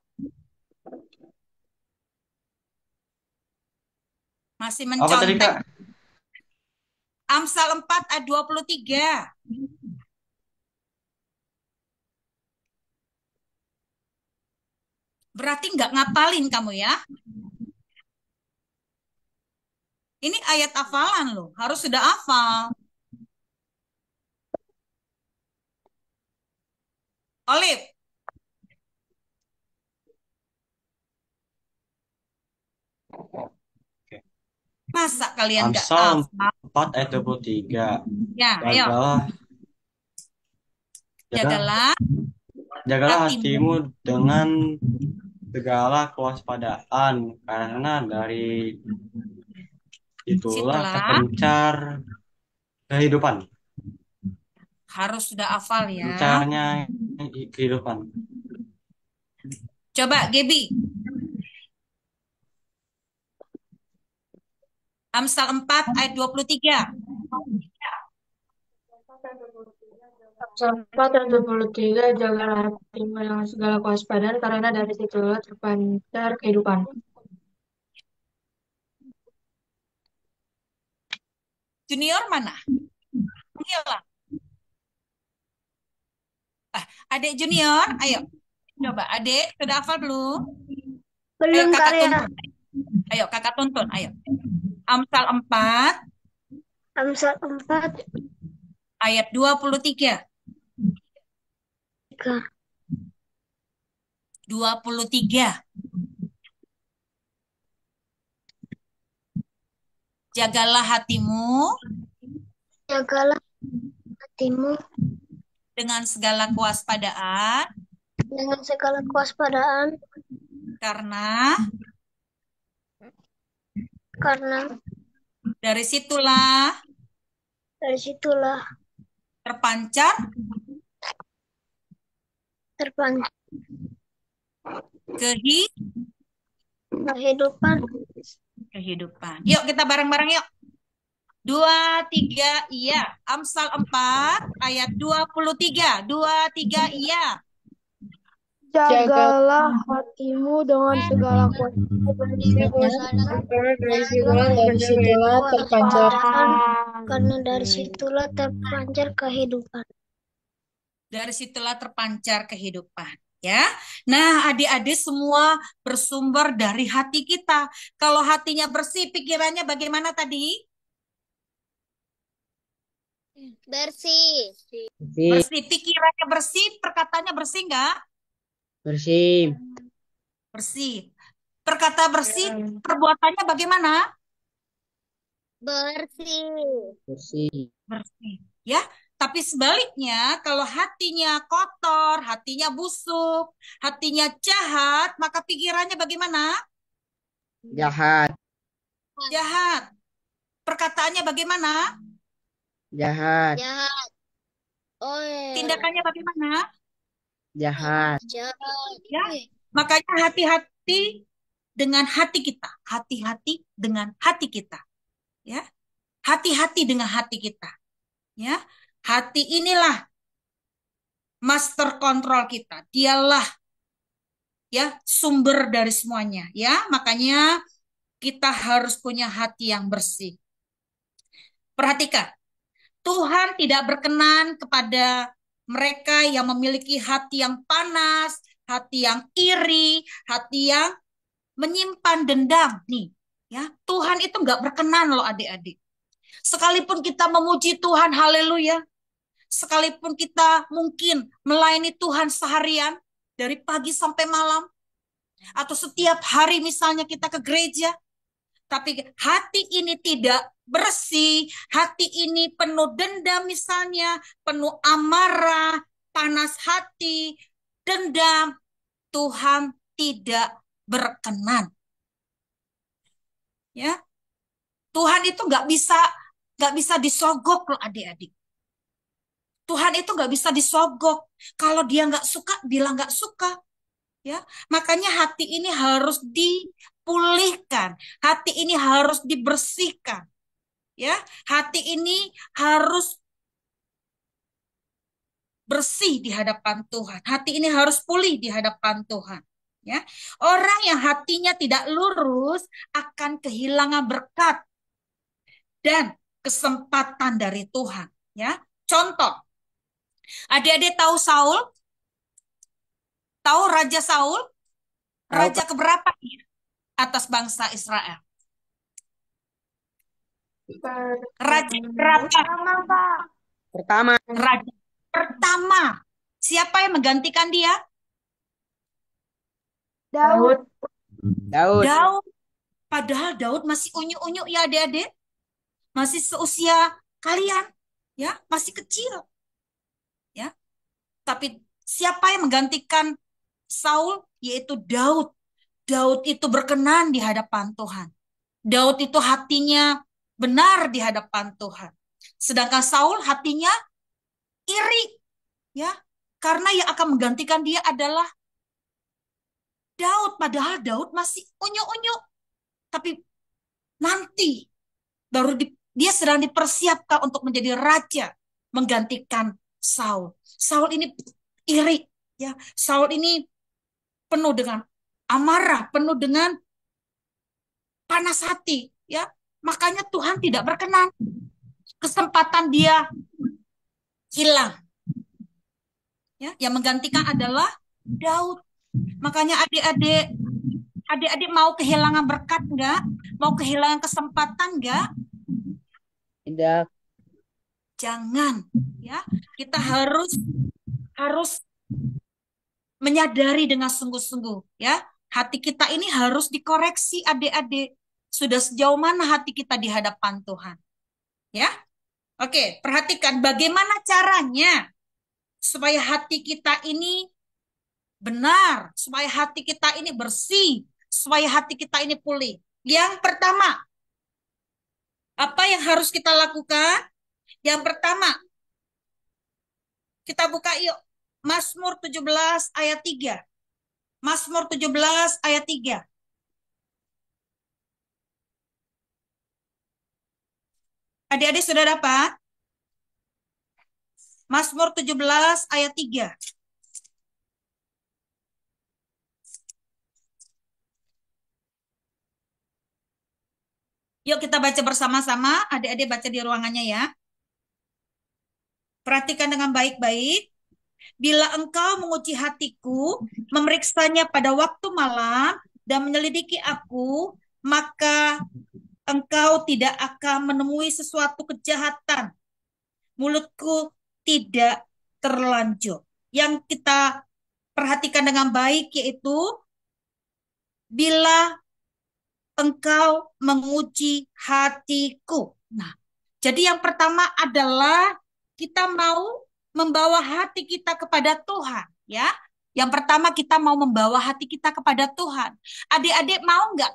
Masih Apa tadi, mencontek. Kak? Amsal 4 ayat 23. Berarti nggak ngapalin kamu ya. Ini ayat hafalan loh. Harus sudah hafal. Olive. Masa kalian nggak Amsal hafal? 4 ayat 23. Ya, ayo. Jagalah hatimu dengan segala kewaspadaan, karena dari itulah terpancar kehidupan. Harus sudah hafal ya. Pencarnya kehidupan. Coba Gebi. Amsal 4 ayat 23. Amsal 4 ayat 23, jagalah hatimu dengan segala kewaspadaan, karena dari situlah terpancar kehidupan. Junior mana? Menghilang. Adik junior, ayo. Coba adik, sudah hafal belum? Belum, Ayo kakak Karya. tuntun. Ayo kakak tuntun, ayo. Amsal 4 Amsal 4 ayat 23. 23. Jagalah hatimu dengan segala kewaspadaan, karena dari situlah terpancar kehidupan. Yuk kita bareng-bareng yuk. 2, 3, iya. Amsal 4 ayat 23. 2, 3, iya. Jagalah hatimu dengan segala kewaspadaan, karena dari situlah terpancar kehidupan. Dari situlah terpancar kehidupan. Ya, nah adik-adik semua bersumber dari hati kita. Kalau hatinya bersih, pikirannya bagaimana tadi? Bersih. Bersih, pikirannya bersih, perkataannya bersih nggak? Bersih. Bersih. Perkata bersih, perbuatannya bagaimana? Bersih. Bersih. Ya, tapi sebaliknya kalau hatinya kotor, hatinya busuk, hatinya jahat, maka pikirannya bagaimana? Jahat. Jahat. Perkataannya bagaimana? Jahat. Oh, iya. Tindakannya bagaimana? Jahat. Ya, makanya hati-hati dengan hati kita. Hati-hati dengan hati kita. Ya, hati-hati dengan hati kita. Ya, hati inilah master kontrol kita. Dialah ya sumber dari semuanya. Ya, makanya kita harus punya hati yang bersih. Perhatikan, Tuhan tidak berkenan kepada mereka yang memiliki hati yang panas, hati yang iri, hati yang menyimpan dendam. Nih, ya Tuhan itu nggak berkenan loh adik-adik. Sekalipun kita memuji Tuhan, haleluya. Sekalipun kita mungkin melayani Tuhan seharian, dari pagi sampai malam, atau setiap hari misalnya kita ke gereja, tapi hati ini tidak bersih, hati ini penuh dendam misalnya, penuh amarah, panas hati, dendam, Tuhan tidak berkenan. Ya, Tuhan itu nggak bisa disogok loh adik-adik. Tuhan itu nggak bisa disogok. Kalau dia nggak suka, bilang nggak suka. Ya, makanya hati ini harus dipulihkan, hati ini harus dibersihkan. Ya, hati ini harus bersih di hadapan Tuhan. Hati ini harus pulih di hadapan Tuhan. Ya, orang yang hatinya tidak lurus akan kehilangan berkat dan kesempatan dari Tuhan. Ya, contoh, adik-adik tahu Saul? Tahu Raja Saul? Raja keberapa dia atas bangsa Israel? Raja berapa? Pertama. Raja pertama. Siapa yang menggantikan dia? Daud. Daud. Daud. Padahal Daud masih unyu-unyu ya adik-adik. Masih seusia kalian. Ya, masih kecil. Ya. Tapi siapa yang menggantikan Saul? Yaitu Daud. Daud itu berkenan di hadapan Tuhan. Daud itu hatinya benar di hadapan Tuhan. Sedangkan Saul hatinya iri. Ya, karena yang akan menggantikan dia adalah Daud. Padahal Daud masih unyu-unyu. Tapi nanti baru dia sedang dipersiapkan untuk menjadi raja, menggantikan Saul. Saul ini iri. Ya, Saul ini penuh dengan amarah, penuh dengan panas hati. Ya, makanya Tuhan tidak berkenan. Kesempatan dia hilang. Ya, yang menggantikan adalah Daud. Makanya adik-adik mau kehilangan berkat enggak? Mau kehilangan kesempatan enggak? Tidak. Jangan, ya. Kita harus menyadari dengan sungguh-sungguh, ya. Hati kita ini harus dikoreksi adik-adik. Sudah sejauh mana hati kita di hadapan Tuhan? Ya. Oke, perhatikan bagaimana caranya supaya hati kita ini benar, supaya hati kita ini bersih, supaya hati kita ini pulih. Yang pertama, apa yang harus kita lakukan? Yang pertama, kita buka yuk. Mazmur 17 ayat 3. Mazmur 17 ayat 3. Adik-adik sudah dapat? Mazmur 17 ayat 3. Yuk kita baca bersama-sama, adik-adik baca di ruangannya ya. Perhatikan dengan baik-baik. Bila engkau menguji hatiku, memeriksanya pada waktu malam, dan menyelidiki aku, maka engkau tidak akan menemui sesuatu kejahatan. Mulutku tidak terlanjur. Yang kita perhatikan dengan baik yaitu, bila engkau menguji hatiku. Nah, jadi yang pertama adalah kita mau membawa hati kita kepada Tuhan, ya. Yang pertama kita mau membawa hati kita kepada Tuhan. Adik-adik mau nggak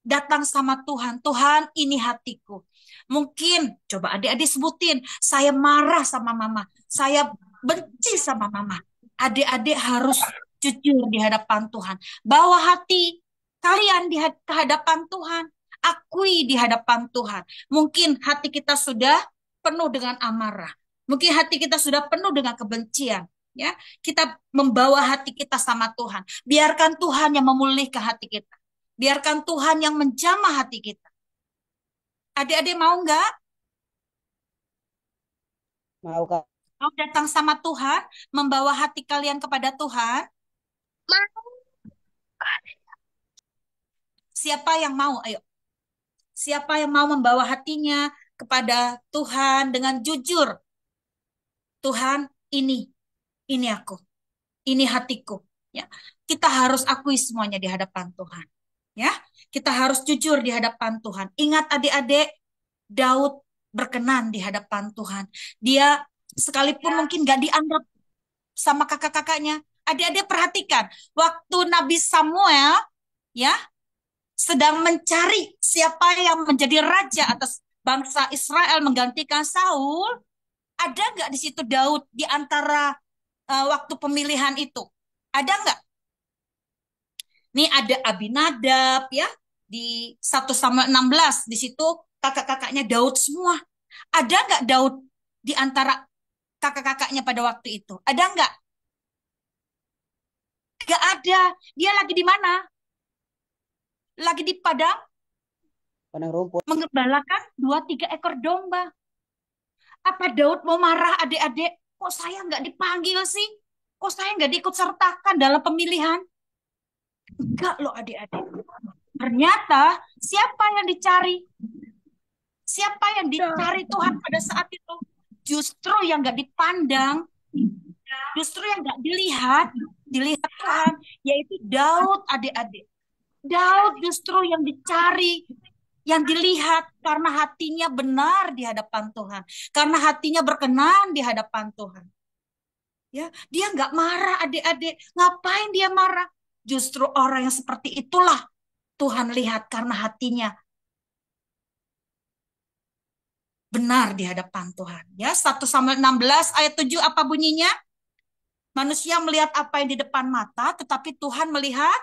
datang sama Tuhan? Tuhan, ini hatiku. Mungkin, coba adik-adik sebutin, saya marah sama mama, saya benci sama mama. Adik-adik harus jujur di hadapan Tuhan. Bawa hati. kalian di hadapan Tuhan, akui di hadapan Tuhan. Mungkin hati kita sudah penuh dengan amarah. Mungkin hati kita sudah penuh dengan kebencian. Ya, kita membawa hati kita sama Tuhan. Biarkan Tuhan yang memulihkan hati kita. Biarkan Tuhan yang menjamah hati kita. Adik-adik mau nggak? Mau, Kak. Mau datang sama Tuhan, membawa hati kalian kepada Tuhan? Siapa yang mau? Ayo. Siapa yang mau membawa hatinya kepada Tuhan dengan jujur? Tuhan, ini aku, ini hatiku. Ya, kita harus akui semuanya di hadapan Tuhan. Ya, kita harus jujur di hadapan Tuhan. Ingat adik-adik, Daud berkenan di hadapan Tuhan. Dia sekalipun mungkin gak dianggap sama kakak-kakaknya. Adik-adik perhatikan, waktu Nabi Samuel ya sedang mencari siapa yang menjadi raja atas bangsa Israel menggantikan Saul, ada nggak di situ Daud di antara waktu pemilihan itu? Ada nggak? Nih ada Abinadab ya di 1 Samuel 16 di situ kakak-kakaknya Daud semua. Ada nggak Daud di antara kakak-kakaknya pada waktu itu? Ada nggak? Nggak ada. Dia lagi di mana? Lagi di padang Padang rumput. mengembalakan 2-3 ekor domba. Apa Daud mau marah adik-adik? Kok saya nggak dipanggil sih? Kok saya nggak diikut sertakan dalam pemilihan? Enggak loh adik-adik. Ternyata siapa yang dicari? Siapa yang dicari Tuhan pada saat itu? Justru yang nggak dipandang, justru yang nggak dilihat Tuhan, yaitu Daud adik-adik. Daud justru yang dicari, yang dilihat karena hatinya benar di hadapan Tuhan, karena hatinya berkenan di hadapan Tuhan. Ya, dia nggak marah adik-adik. Ngapain dia marah? Justru orang yang seperti itulah Tuhan lihat karena hatinya benar di hadapan Tuhan. Ya, 1 Samuel 16 ayat 7 apa bunyinya? Manusia melihat apa yang di depan mata, tetapi Tuhan melihat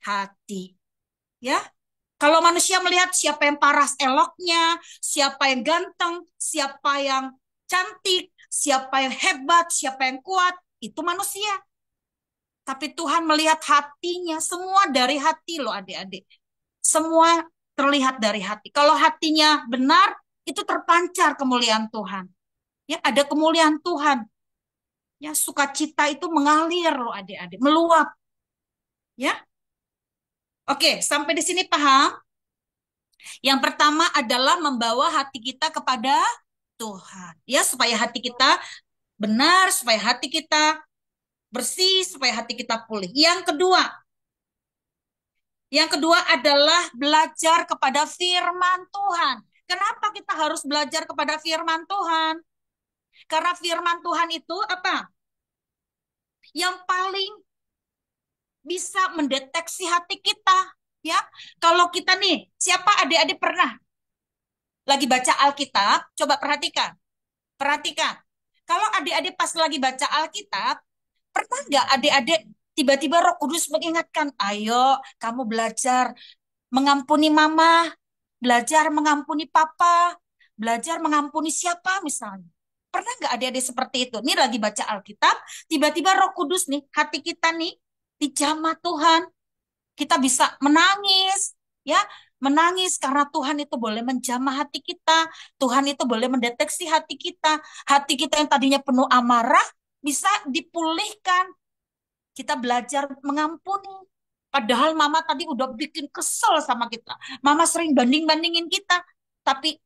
hati. Ya, kalau manusia melihat siapa yang paras eloknya, siapa yang ganteng, siapa yang cantik, siapa yang hebat, siapa yang kuat, itu manusia. Tapi Tuhan melihat hatinya, semua dari hati loh adik-adik. Semua terlihat dari hati. Kalau hatinya benar, itu terpancar kemuliaan Tuhan. Ya, ada kemuliaan Tuhan. Ya, sukacita itu mengalir loh adik-adik, meluap. Ya. Oke, sampai di sini paham? Yang pertama adalah membawa hati kita kepada Tuhan. Ya, supaya hati kita benar, supaya hati kita bersih, supaya hati kita pulih. Yang kedua adalah belajar kepada firman Tuhan. Kenapa kita harus belajar kepada firman Tuhan? Karena firman Tuhan itu apa? Yang paling bisa mendeteksi hati kita. Ya, kalau kita nih, siapa adik-adik pernah lagi baca Alkitab? Coba perhatikan. Perhatikan. Kalau adik-adik pas lagi baca Alkitab, pernah nggak adik-adik tiba-tiba Roh Kudus mengingatkan, ayo kamu belajar mengampuni mama, belajar mengampuni papa, belajar mengampuni siapa misalnya. Pernah nggak adik-adik seperti itu? Nih lagi baca Alkitab, tiba-tiba Roh Kudus nih, hati kita nih dijamah Tuhan. Kita bisa menangis, ya, menangis karena Tuhan itu boleh menjamah hati kita. Tuhan itu boleh mendeteksi hati kita. Hati kita yang tadinya penuh amarah bisa dipulihkan. Kita belajar mengampuni. Padahal mama tadi udah bikin kesel sama kita. Mama sering banding-bandingin kita. Tapi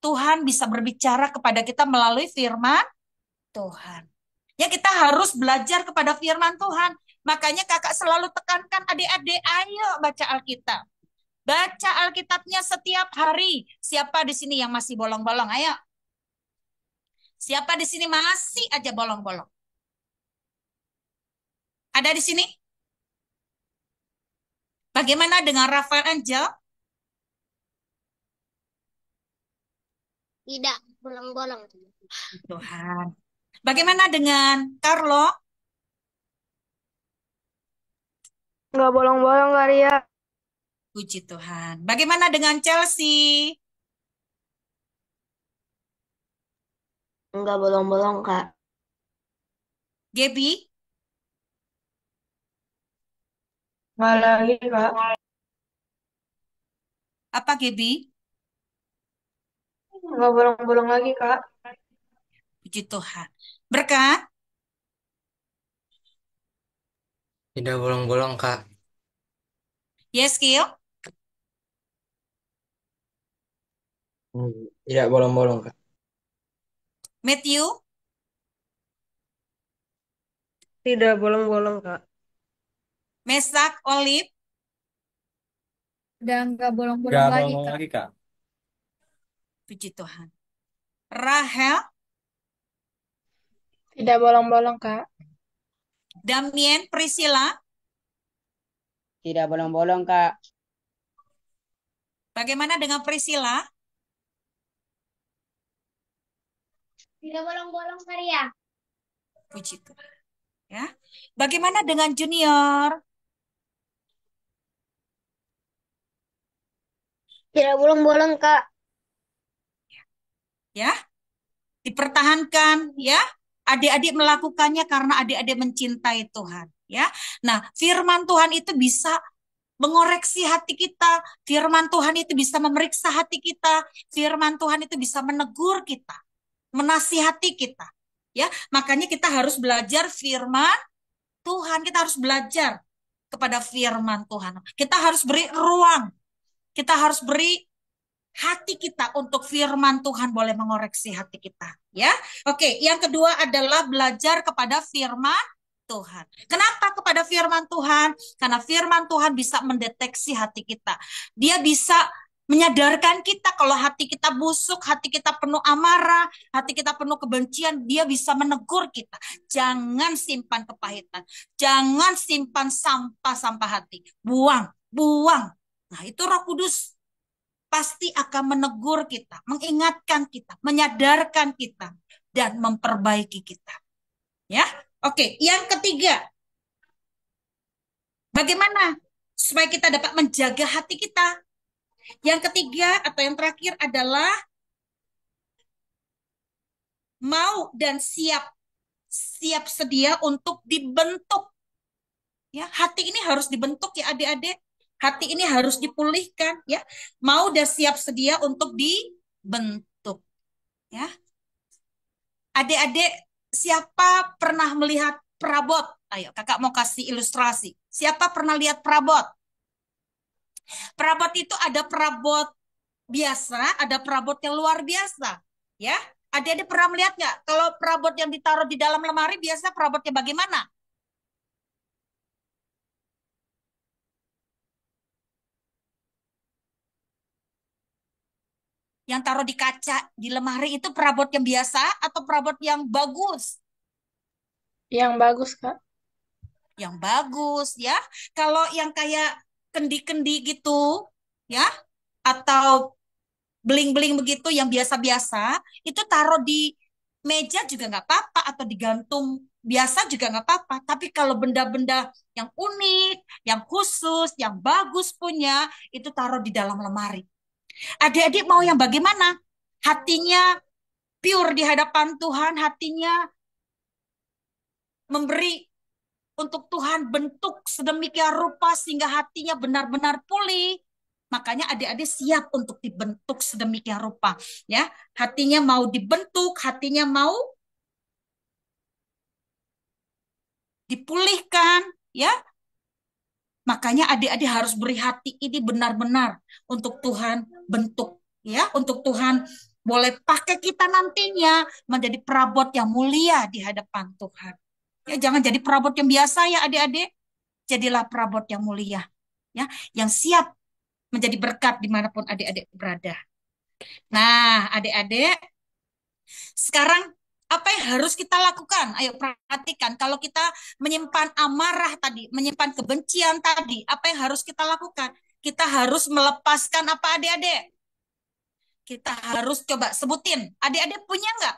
Tuhan bisa berbicara kepada kita melalui firman Tuhan. Ya, kita harus belajar kepada firman Tuhan. Makanya kakak selalu tekankan adik-adik, ayo baca Alkitab. Baca Alkitabnya setiap hari. Siapa di sini yang masih bolong-bolong? Ayo. Siapa di sini masih aja bolong-bolong? Ada di sini? Bagaimana dengan Rafael Angel? Tidak, bolong-bolong. Tuhan. Bagaimana dengan Carlo? Nggak bolong-bolong, Karya. Puji Tuhan. Bagaimana dengan Chelsea? Enggak bolong-bolong, Kak. Gaby? Nggak lagi, Kak. Apa Gaby? Nggak bolong-bolong lagi, Kak. Puji Tuhan. Berkat? Tidak bolong-bolong, Kak. Yes, Kil? Tidak bolong-bolong, Kak. Matthew? Tidak bolong-bolong, Kak. Mesak? Olive? Udah nggak bolong-bolong Gak lagi, bolong Kak. lagi, Kak. Puji Tuhan. Rahel? Tidak bolong-bolong, Kak. Damien? Priscilla? Tidak bolong-bolong, Kak. Bagaimana dengan Priscilla? Tidak bolong-bolong, Karya. Puji Tuhan. Ya. Bagaimana dengan Junior? Tidak bolong-bolong, Kak. Ya. Dipertahankan, ya. Adik-adik melakukannya karena adik-adik mencintai Tuhan, ya. Nah, firman Tuhan itu bisa mengoreksi hati kita. Firman Tuhan itu bisa memeriksa hati kita. Firman Tuhan itu bisa menegur kita, menasihati kita. Ya, makanya kita harus belajar firman Tuhan. Kita harus belajar kepada firman Tuhan. Kita harus beri ruang. Kita harus beri hati kita untuk firman Tuhan boleh mengoreksi hati kita. Ya, oke. Yang kedua adalah belajar kepada firman Tuhan. Kenapa kepada firman Tuhan? Karena firman Tuhan bisa mendeteksi hati kita. Dia bisa menyadarkan kita kalau hati kita busuk, hati kita penuh amarah, hati kita penuh kebencian. Dia bisa menegur kita. Jangan simpan kepahitan. Jangan simpan sampah-sampah hati. Buang, buang. Nah, itu Roh Kudus pasti akan menegur kita, mengingatkan kita, menyadarkan kita, dan memperbaiki kita. Ya, oke. Yang ketiga, bagaimana supaya kita dapat menjaga hati kita? Yang ketiga atau yang terakhir adalah mau dan siap sedia untuk dibentuk. Ya, hati ini harus dibentuk ya adik-adik. Hati ini harus dipulihkan ya. Mau dan siap sedia untuk dibentuk. Ya. Adik-adik, siapa pernah melihat perabot? Ayo, kakak mau kasih ilustrasi. Siapa pernah lihat perabot? Perabot itu ada perabot biasa, ada perabot yang luar biasa. Ya, adik-adik pernah melihat nggak? Kalau perabot yang ditaruh di dalam lemari, biasa perabotnya bagaimana? Yang taruh di kaca, di lemari itu perabot yang biasa atau perabot yang bagus? Yang bagus, Kak. Yang bagus, ya. Kalau yang kayak kendi-kendi gitu, ya, atau beling-beling begitu yang biasa-biasa, itu taruh di meja juga nggak apa-apa, atau digantung biasa juga nggak apa-apa. Tapi kalau benda-benda yang unik, yang khusus, yang bagus punya, itu taruh di dalam lemari. Adik-adik mau yang bagaimana? Hatinya pure di hadapan Tuhan, hatinya memberi untuk Tuhan bentuk sedemikian rupa sehingga hatinya benar-benar pulih. Makanya adik-adik siap untuk dibentuk sedemikian rupa, ya. Hatinya mau dibentuk, hatinya mau dipulihkan, ya. Makanya adik-adik harus beri hati ini benar-benar untuk Tuhan bentuk, ya, untuk Tuhan boleh pakai kita nantinya menjadi perabot yang mulia di hadapan Tuhan. Ya, jangan jadi perabot yang biasa ya adik-adik. Jadilah perabot yang mulia, ya, yang siap menjadi berkat dimanapun adik-adik berada. Nah, adik-adik, sekarang apa yang harus kita lakukan? Ayo perhatikan, kalau kita menyimpan amarah tadi, menyimpan kebencian tadi, apa yang harus kita lakukan? Kita harus melepaskan apa adik-adik? Kita harus coba sebutin. Adik-adik punya nggak?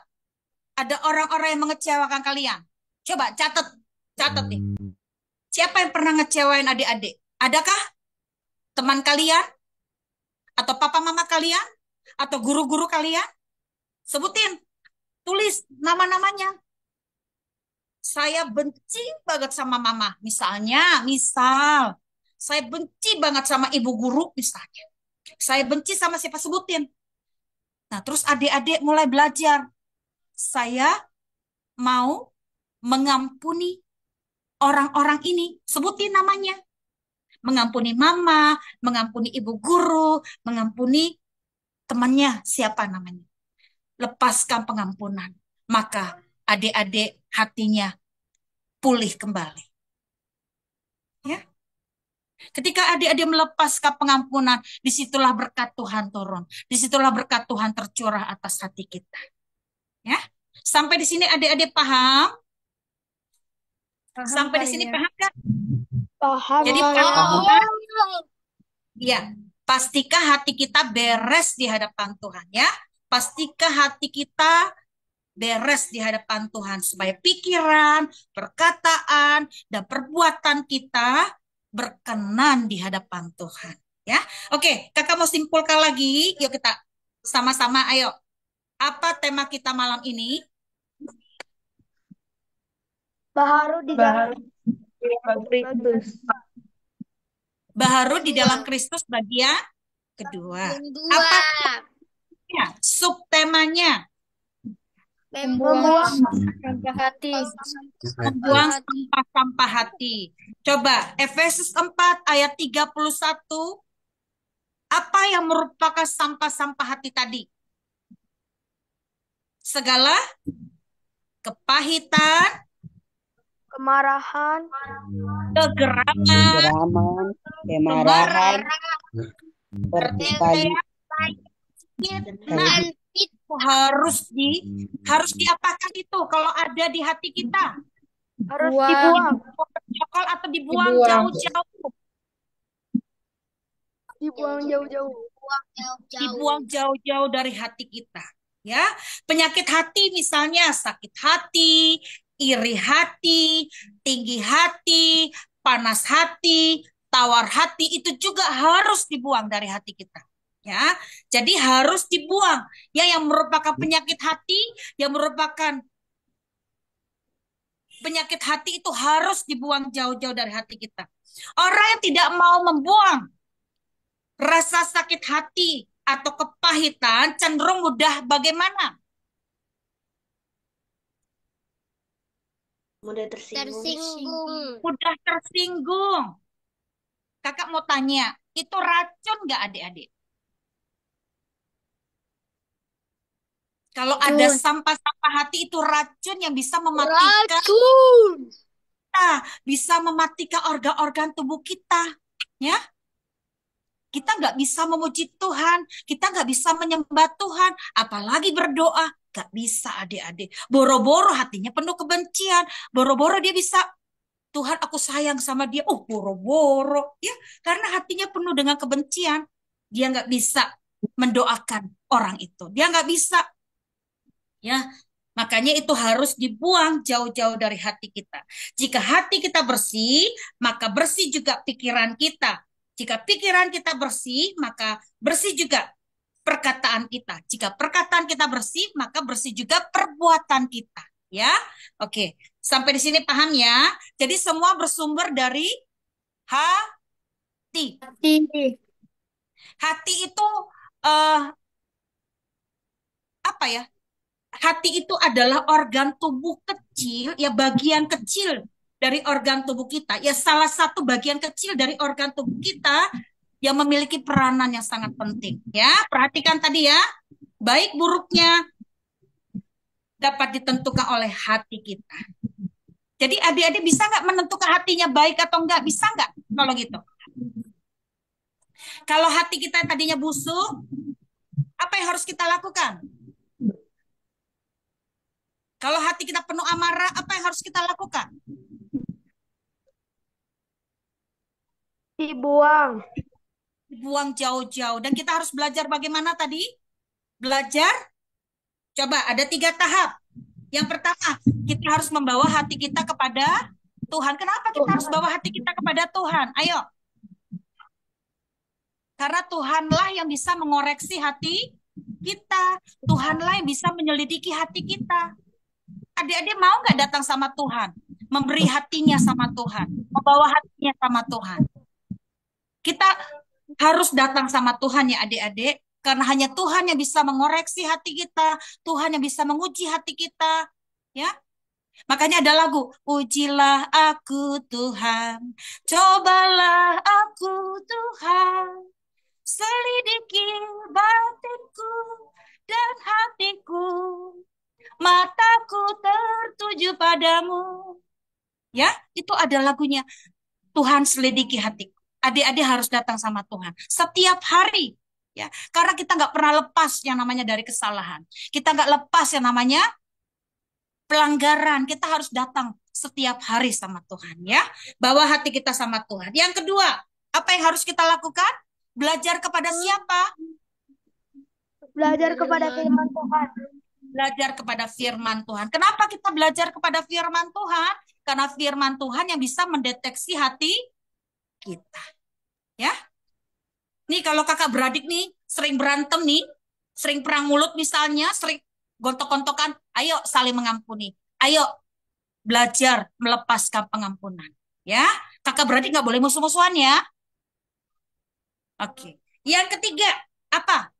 Ada orang-orang yang mengecewakan kalian? Coba catat nih. Siapa yang pernah ngecewain adik-adik? Adakah? Teman kalian? Atau papa mama kalian? Atau guru-guru kalian? Sebutin, tulis nama-namanya. Saya benci banget sama mama. Misal, saya benci banget sama ibu guru misalnya. Saya benci sama siapa, sebutin. Nah, terus adik-adik mulai belajar. Saya mau mengampuni orang-orang ini. Sebutin namanya. Mengampuni mama, mengampuni ibu guru, mengampuni temannya, siapa namanya. Lepaskan pengampunan. Maka adik-adik hatinya pulih kembali. Ya. Ketika adik-adik melepaskan pengampunan, disitulah berkat Tuhan turun. Disitulah berkat Tuhan tercurah atas hati kita. Ya. Sampai di sini adik-adik paham? Sampai di sini paham kan? Paham. Jadi Paham. ya, pastikah hati kita beres di hadapan Tuhan ya? Pastikah hati kita beres di hadapan Tuhan supaya pikiran, perkataan, dan perbuatan kita berkenan di hadapan Tuhan. Ya, oke, kakak mau simpulkan lagi. Yuk kita sama-sama, ayo. Apa tema kita malam ini? Baharu di dalam Kristus. Baharu di dalam Kristus bagian kedua. Apa ya, subtemanya? membuang sampah hati. Membuang sampah-sampah hati. Coba Efesus 4 ayat 31. Apa yang merupakan sampah-sampah hati tadi? Segala kepahitan, Kemarahan, kegeraman, kemarahan, pertikaian, nah, itu harus diapakan itu kalau ada di hati kita? harus dibuang. Protokol atau dibuang jauh-jauh. Dibuang jauh-jauh. Dibuang jauh-jauh dari hati kita. Ya, penyakit hati misalnya sakit hati, iri hati, tinggi hati, panas hati, tawar hati itu juga harus dibuang dari hati kita. Ya, jadi harus dibuang. Ya, yang merupakan penyakit hati, yang merupakan penyakit hati itu harus dibuang jauh-jauh dari hati kita. Orang yang tidak mau membuang rasa sakit hati atau kepahitan cenderung mudah bagaimana? Mudah tersinggung. Mudah tersinggung. Kakak mau tanya, itu racun nggak adik-adik? Kalau ada sampah-sampah hati itu racun yang bisa mematikan kita, bisa mematikan organ-organ tubuh kita, ya. Kita nggak bisa memuji Tuhan, kita nggak bisa menyembah Tuhan, apalagi berdoa, nggak bisa adik-adik. Boro-boro hatinya penuh kebencian, boro-boro dia bisa, Tuhan aku sayang sama dia, oh boro-boro, ya, karena hatinya penuh dengan kebencian, dia nggak bisa mendoakan orang itu, dia nggak bisa, ya. Makanya itu harus dibuang jauh-jauh dari hati kita. Jika hati kita bersih, maka bersih juga pikiran kita. Jika pikiran kita bersih, maka bersih juga perkataan kita. Jika perkataan kita bersih, maka bersih juga perbuatan kita. Ya, oke. Sampai di sini paham ya? Jadi semua bersumber dari hati. Hati itu apa ya? Hati itu adalah organ tubuh kecil, ya bagian kecil dari organ tubuh kita. Ya salah satu bagian kecil dari organ tubuh kita yang memiliki peranan yang sangat penting. Ya, perhatikan tadi ya. Baik buruknya dapat ditentukan oleh hati kita. Jadi adik-adik bisa nggak menentukan hatinya baik atau enggak? Bisa nggak kalau gitu? Kalau hati kita tadinya busuk, apa yang harus kita lakukan? Kalau hati kita penuh amarah, apa yang harus kita lakukan? Dibuang. Dibuang jauh-jauh. Dan kita harus belajar bagaimana tadi? Belajar. Coba ada 3 tahap. Yang pertama, kita harus membawa hati kita kepada Tuhan. Kenapa kita harus bawa hati kita kepada Tuhan? Ayo. Karena Tuhanlah yang bisa mengoreksi hati kita. Tuhanlah yang bisa menyelidiki hati kita. Adik-adik mau nggak datang sama Tuhan? Memberi hatinya sama Tuhan. Membawa hatinya sama Tuhan. Kita harus datang sama Tuhan ya adik-adik. Karena hanya Tuhan yang bisa mengoreksi hati kita. Tuhan yang bisa menguji hati kita. Ya, makanya ada lagu, ujilah aku Tuhan, cobalah aku Tuhan, selidiki batinku dan hatiku, mataku tertuju padamu. Ya, itu ada lagunya. Tuhan selidiki hatiku. Adik-adik harus datang sama Tuhan setiap hari. Ya, karena kita nggak pernah lepas yang namanya dari kesalahan. Kita nggak lepas yang namanya pelanggaran. Kita harus datang setiap hari sama Tuhan ya. Bawa hati kita sama Tuhan. Yang kedua, apa yang harus kita lakukan? Belajar kepada siapa? Belajar kepada firman Tuhan. Belajar kepada firman Tuhan. Kenapa kita belajar kepada firman Tuhan? Karena firman Tuhan yang bisa mendeteksi hati kita. Ya. Nih kalau kakak beradik nih sering berantem nih, sering perang mulut misalnya, sering gontok-gontokan, ayo saling mengampuni. Ayo belajar melepaskan pengampunan. Ya, kakak beradik nggak boleh musuh-musuhan ya. Oke. Yang ketiga, apa?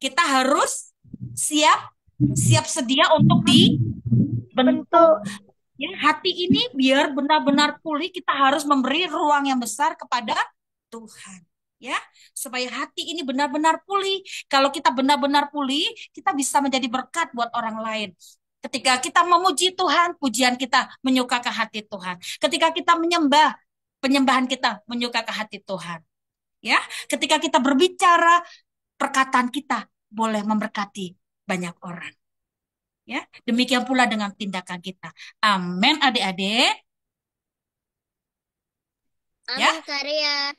Kita harus siap sedia untuk dibentuk. Ya, hati ini biar benar-benar pulih, kita harus memberi ruang yang besar kepada Tuhan. Ya, supaya hati ini benar-benar pulih. Kalau kita benar-benar pulih, kita bisa menjadi berkat buat orang lain. Ketika kita memuji Tuhan, pujian kita menyukakan hati Tuhan. Ketika kita menyembah, penyembahan kita menyukakan hati Tuhan. Ya, ketika kita berbicara, perkataan kita boleh memberkati banyak orang. Ya, demikian pula dengan tindakan kita. Amin, adik-adik. Ya. Amin, Karya.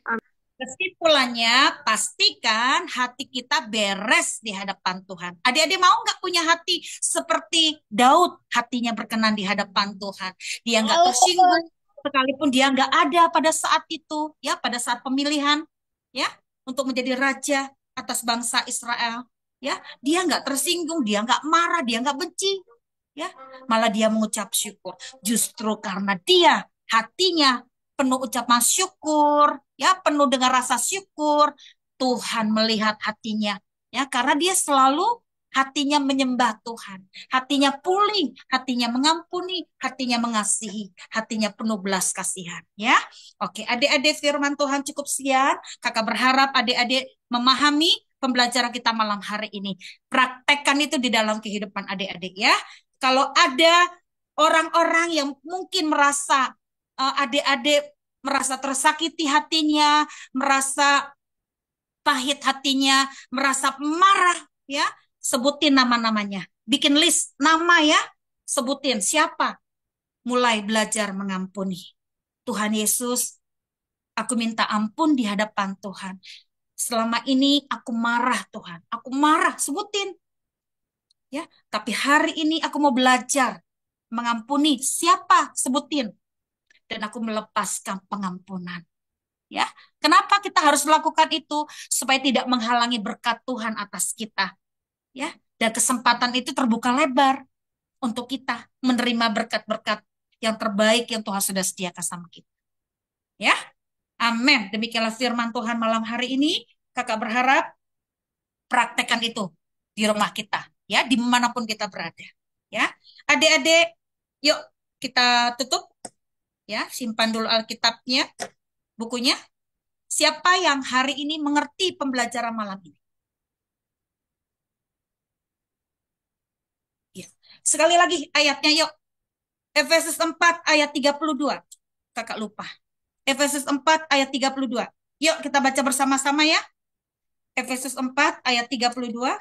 Kesimpulannya, pastikan hati kita beres di hadapan Tuhan. Adik-adik mau nggak punya hati seperti Daud, hatinya berkenan di hadapan Tuhan. Dia nggak tersinggung, sekalipun dia nggak ada pada saat itu, ya, pada saat pemilihan, ya, untuk menjadi raja atas bangsa Israel. Ya, dia nggak tersinggung, dia nggak marah, dia nggak benci, ya, malah dia mengucap syukur. Justru karena dia hatinya penuh ucapan syukur, ya, penuh dengan rasa syukur, Tuhan melihat hatinya, ya, karena dia selalu hatinya menyembah Tuhan, hatinya pulih, hatinya mengampuni, hatinya mengasihi, hatinya penuh belas kasihan, ya. Oke, adik-adik, firman Tuhan cukup sekian. Kakak berharap adik-adik memahami pembelajaran kita malam hari ini. Praktekkan itu di dalam kehidupan adik-adik, ya. Kalau ada orang-orang yang mungkin merasa adik-adik merasa tersakiti hatinya, merasa pahit hatinya, merasa marah, ya, sebutin nama-namanya. Bikin list nama ya, sebutin siapa. Mulai belajar mengampuni. Tuhan Yesus, aku minta ampun di hadapan Tuhan. Selama ini aku marah Tuhan, aku marah, sebutin. Ya, tapi hari ini aku mau belajar mengampuni siapa, sebutin. Dan aku melepaskan pengampunan. Ya, kenapa kita harus melakukan itu? Supaya tidak menghalangi berkat Tuhan atas kita. Ya, dan kesempatan itu terbuka lebar untuk kita menerima berkat-berkat yang terbaik yang Tuhan sudah sediakan sama kita. Ya, amin. Demikianlah firman Tuhan malam hari ini. Kakak berharap praktekkan itu di rumah kita, ya, dimanapun kita berada. Ya, adik-adik, yuk kita tutup. Ya, simpan dulu Alkitabnya, bukunya. Siapa yang hari ini mengerti pembelajaran malam ini? Ya. Sekali lagi ayatnya yuk. Efesus 4 ayat 32. Kakak lupa. Efesus 4 ayat 32. Yuk kita baca bersama-sama ya. Efesus 4 ayat 32.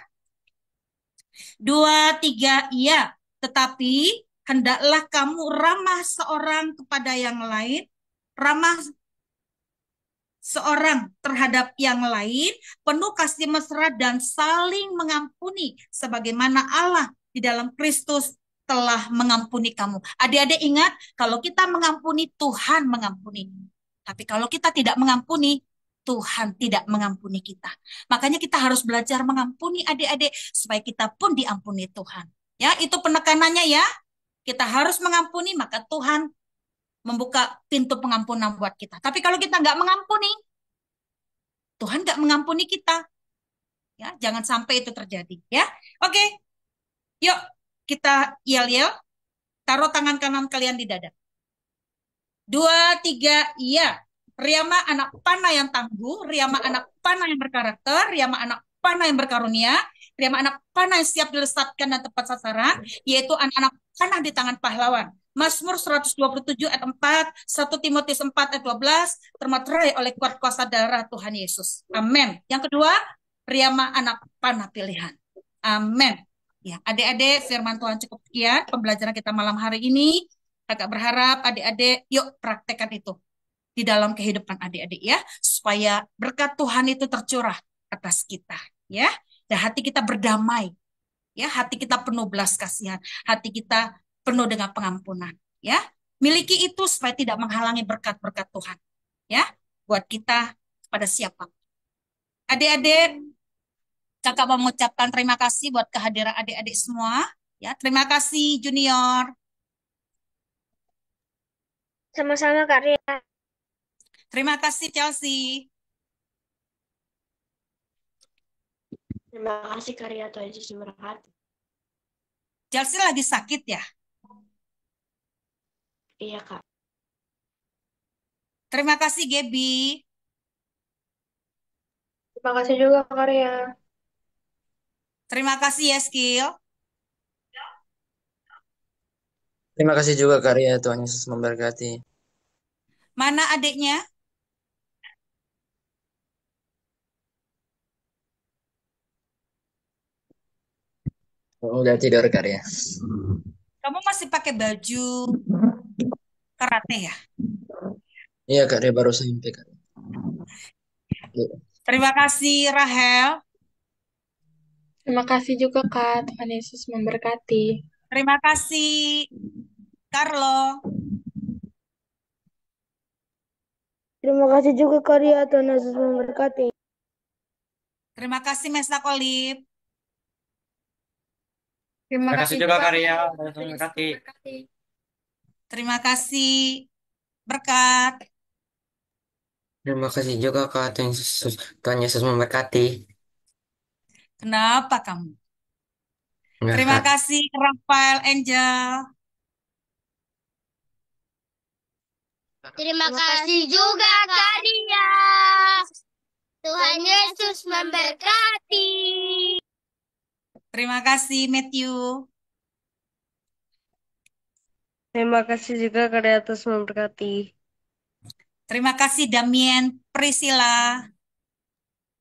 2, 3, iya. Tetapi hendaklah kamu ramah seorang kepada yang lain, ramah seorang terhadap yang lain, penuh kasih mesra dan saling mengampuni, sebagaimana Allah di dalam Kristus telah mengampuni kamu. Adik-adik ingat, kalau kita mengampuni, Tuhan mengampuni. Tapi kalau kita tidak mengampuni, Tuhan tidak mengampuni kita. Makanya kita harus belajar mengampuni adik-adik supaya kita pun diampuni Tuhan. Ya, itu penekanannya ya. Kita harus mengampuni, maka Tuhan membuka pintu pengampunan buat kita. Tapi kalau kita nggak mengampuni, Tuhan nggak mengampuni kita. Ya, jangan sampai itu terjadi. Ya, oke. Yuk, kita yel-yel. Taruh tangan kanan kalian di dada. 2, 3, iya. Riyama anak panah yang tangguh, Riyama anak panah yang berkarakter, Riyama anak panah yang berkarunia, Riyama anak panah yang siap dilesatkan dan tepat sasaran, yaitu anak-anak panah di tangan pahlawan. Mazmur 127 ayat 4, 1 Timotius 4 ayat 12, termaterai oleh kuat kuasa darah Tuhan Yesus. Amin. Yang kedua, Riyama anak panah pilihan. Amin. Ya, adik-adik, firman Tuhan cukup sekian pembelajaran kita malam hari ini. Kakak berharap adik-adik yuk praktekkan itu di dalam kehidupan adik-adik ya, supaya berkat Tuhan itu tercurah atas kita ya, dan hati kita berdamai ya, hati kita penuh belas kasihan, hati kita penuh dengan pengampunan ya. Miliki itu supaya tidak menghalangi berkat-berkat Tuhan ya buat kita pada siapa. Adik-adik, kakak mau mengucapkan terima kasih buat kehadiran adik-adik semua ya. Terima kasih Junior. Sama-sama Kak Ria. Terima kasih Chelsea. Terima kasih Kak Ria, Tuhan Yesus memberkati. Chelsea lagi sakit ya? Iya Kak. Terima kasih Gaby. Terima kasih juga Kak Ria. Terima kasih Yeskil. Terima kasih juga Karya, Tuhan Yesus memberkati. Mana adiknya? Udah tidur Karya. Kamu masih pakai baju karate ya? Iya Karya, baru sampai Karya. Terima kasih Rahel. Terima kasih juga Kak, Tuhan Yesus memberkati. Terima kasih Carlo. Terima kasih juga Kak Ria, Tuhan Yesus memberkati. Terima kasih Mesa Kolip. Terima Terima kasih juga Karya, Tuhan Yesus memberkati. Terima kasih Berkat. Terima kasih juga Kak, Tuhan Yesus memberkati. Kenapa kamu? Enggak, Terima Kak. kasih Rafael Angel. Terima kasih juga Kak Ria. Tuhan Yesus memberkati. Terima kasih Matthew. Terima kasih juga Kak Ria atas memberkati. Terima kasih Damien Priscilla.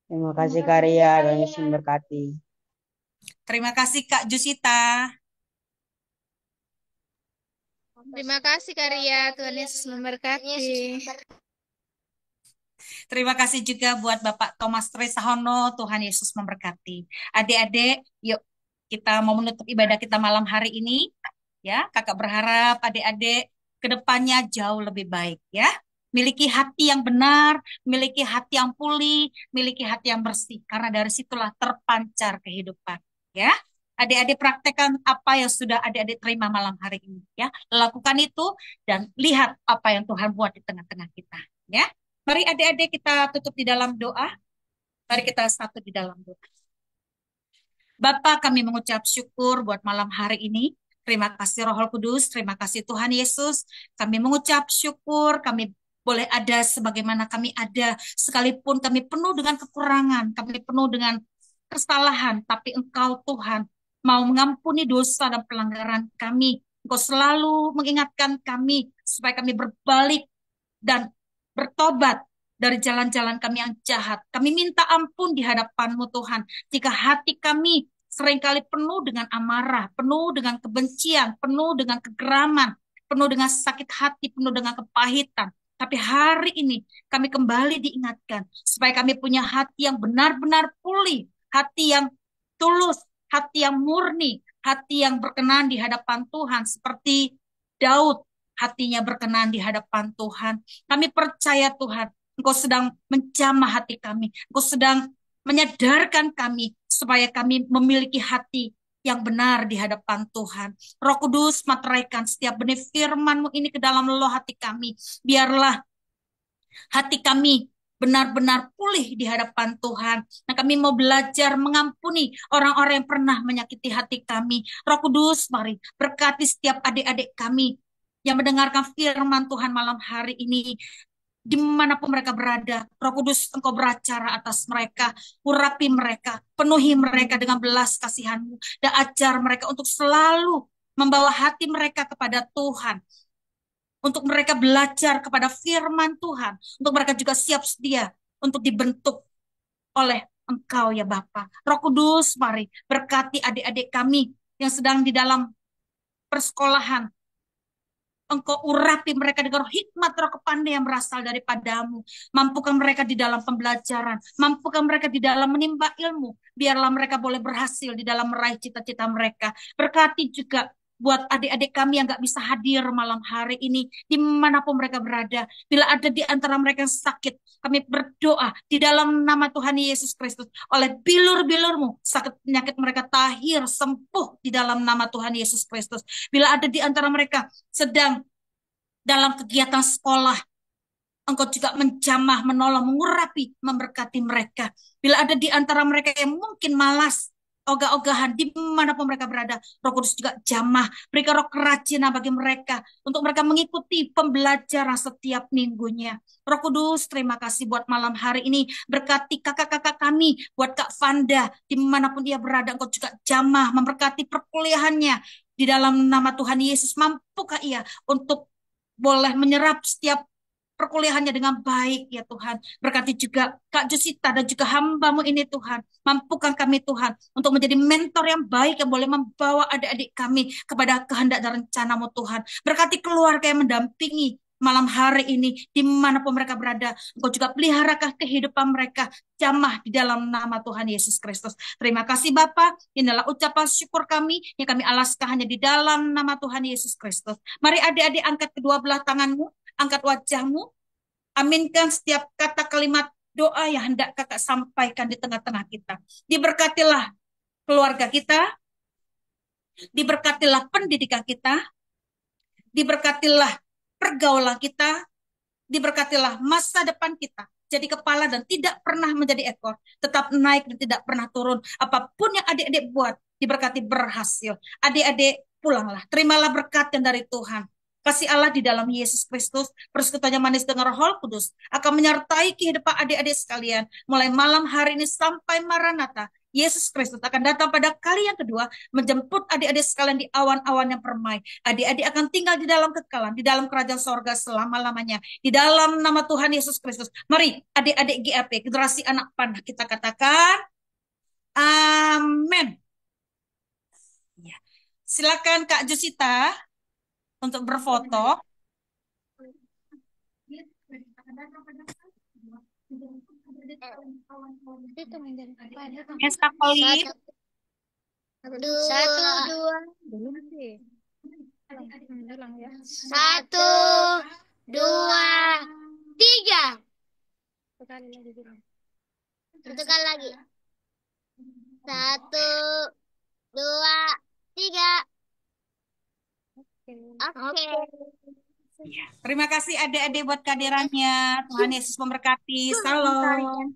Terima kasih Karya, Tuhan Yesus memberkati. Terima kasih Kak Jusita. Terima kasih Kak Ria, Tuhan Yesus memberkati. Terima kasih juga buat Bapak Thomas Tresahono. Tuhan Yesus memberkati. Adik-adik, yuk kita mau menutup ibadah kita malam hari ini. Ya, kakak berharap adik-adik ke depannya jauh lebih baik ya. Miliki hati yang benar, miliki hati yang pulih, miliki hati yang bersih. Karena dari situlah terpancar kehidupan. Ya, adik-adik praktekkan apa yang sudah adik-adik terima malam hari ini. Ya, lakukan itu dan lihat apa yang Tuhan buat di tengah-tengah kita. Ya, mari adik-adik kita tutup di dalam doa. Mari kita satu di dalam doa. Bapa, kami mengucap syukur buat malam hari ini. Terima kasih Roh Kudus, terima kasih Tuhan Yesus. Kami mengucap syukur, kami boleh ada sebagaimana kami ada, sekalipun kami penuh dengan kekurangan, kami penuh dengan kesalahan, tapi Engkau Tuhan mau mengampuni dosa dan pelanggaran kami. Engkau selalu mengingatkan kami supaya kami berbalik dan bertobat dari jalan-jalan kami yang jahat. Kami minta ampun di hadapan-Mu Tuhan. Jika hati kami seringkali penuh dengan amarah, penuh dengan kebencian, penuh dengan kegeraman, penuh dengan sakit hati, penuh dengan kepahitan. Tapi hari ini kami kembali diingatkan supaya kami punya hati yang benar-benar pulih, hati yang tulus, hati yang murni, hati yang berkenan di hadapan Tuhan seperti Daud hatinya berkenan di hadapan Tuhan. Kami percaya Tuhan, Engkau sedang menjamah hati kami. Engkau sedang menyadarkan kami supaya kami memiliki hati yang benar di hadapan Tuhan. Roh Kudus, materaikan setiap benih firman-Mu ini ke dalam leluh hati kami. Biarlah hati kami benar-benar pulih di hadapan Tuhan. Nah, kami mau belajar mengampuni orang-orang yang pernah menyakiti hati kami. Roh Kudus, mari berkati setiap adik-adik kami yang mendengarkan firman Tuhan malam hari ini. Dimanapun mereka berada, Roh Kudus, Engkau beracara atas mereka, urapi mereka, penuhi mereka dengan belas kasihan-Mu, dan ajar mereka untuk selalu membawa hati mereka kepada Tuhan, untuk mereka belajar kepada firman Tuhan, untuk mereka juga siap sedia untuk dibentuk oleh Engkau ya Bapa. Roh Kudus, mari berkati adik-adik kami yang sedang di dalam persekolahan. Engkau urapi mereka dengan hikmat roh kepandaian yang berasal daripadamu. Mampukan mereka di dalam pembelajaran. Mampukan mereka di dalam menimba ilmu. Biarlah mereka boleh berhasil di dalam meraih cita-cita mereka. Berkati juga buat adik-adik kami yang gak bisa hadir malam hari ini. Dimanapun mereka berada. Bila ada di antara mereka yang sakit. Kami berdoa di dalam nama Tuhan Yesus Kristus. Oleh bilur-bilur-Mu. Sakit penyakit mereka tahir, sembuh di dalam nama Tuhan Yesus Kristus. Bila ada di antara mereka sedang dalam kegiatan sekolah, Engkau juga menjamah, menolong, mengurapi, memberkati mereka. Bila ada di antara mereka yang mungkin malas, ogah-ogahan, dimanapun mereka berada, Roh Kudus juga jamah, berikan roh kerajinan bagi mereka, untuk mereka mengikuti pembelajaran setiap minggunya. Roh Kudus, terima kasih buat malam hari ini, berkati kakak-kakak kami, buat Kak Fanda, dimanapun dia berada, Engkau juga jamah, memberkati perkuliahannya, di dalam nama Tuhan Yesus. Mampukah ia untuk boleh menyerap setiap perkuliahannya dengan baik ya Tuhan. Berkati juga Kak Jusita dan juga hamba-Mu ini Tuhan. Mampukan kami Tuhan untuk menjadi mentor yang baik yang boleh membawa adik-adik kami kepada kehendak dan rencana-Mu Tuhan. Berkati keluarga yang mendampingi malam hari ini dimanapun mereka berada. Engkau juga peliharakan kehidupan mereka, jamah di dalam nama Tuhan Yesus Kristus. Terima kasih Bapa. Inilah ucapan syukur kami yang kami alaskan hanya di dalam nama Tuhan Yesus Kristus. Mari adik-adik angkat kedua belah tanganmu, angkat wajahmu, aminkan setiap kata kalimat doa yang hendak kakak sampaikan di tengah-tengah kita. Diberkatilah keluarga kita, diberkatilah pendidikan kita, diberkatilah pergaulan kita, diberkatilah masa depan kita. Jadi kepala dan tidak pernah menjadi ekor, tetap naik dan tidak pernah turun. Apapun yang adik-adik buat, diberkati berhasil. Adik-adik pulanglah, terimalah berkat yang dari Tuhan. Kasih Allah di dalam Yesus Kristus, persekutuan yang manis dengan Roh Kudus akan menyertai kehidupan adik-adik sekalian. Mulai malam hari ini sampai Maranatha, Yesus Kristus akan datang pada kali yang kedua, menjemput adik-adik sekalian di awan-awan yang permai. Adik-adik akan tinggal di dalam kekalan, di dalam kerajaan sorga selama-lamanya. Di dalam nama Tuhan Yesus Kristus. Mari adik-adik GAP, generasi anak panah, kita katakan, amin. Ya. Silakan Kak Jusita untuk berfoto. Estakoli. Satu, dua, tiga. Tekan lagi. Satu, dua, tiga. Oke. Terima kasih adik-adik buat kehadirannya. Tuhan Yesus memberkati. Salam.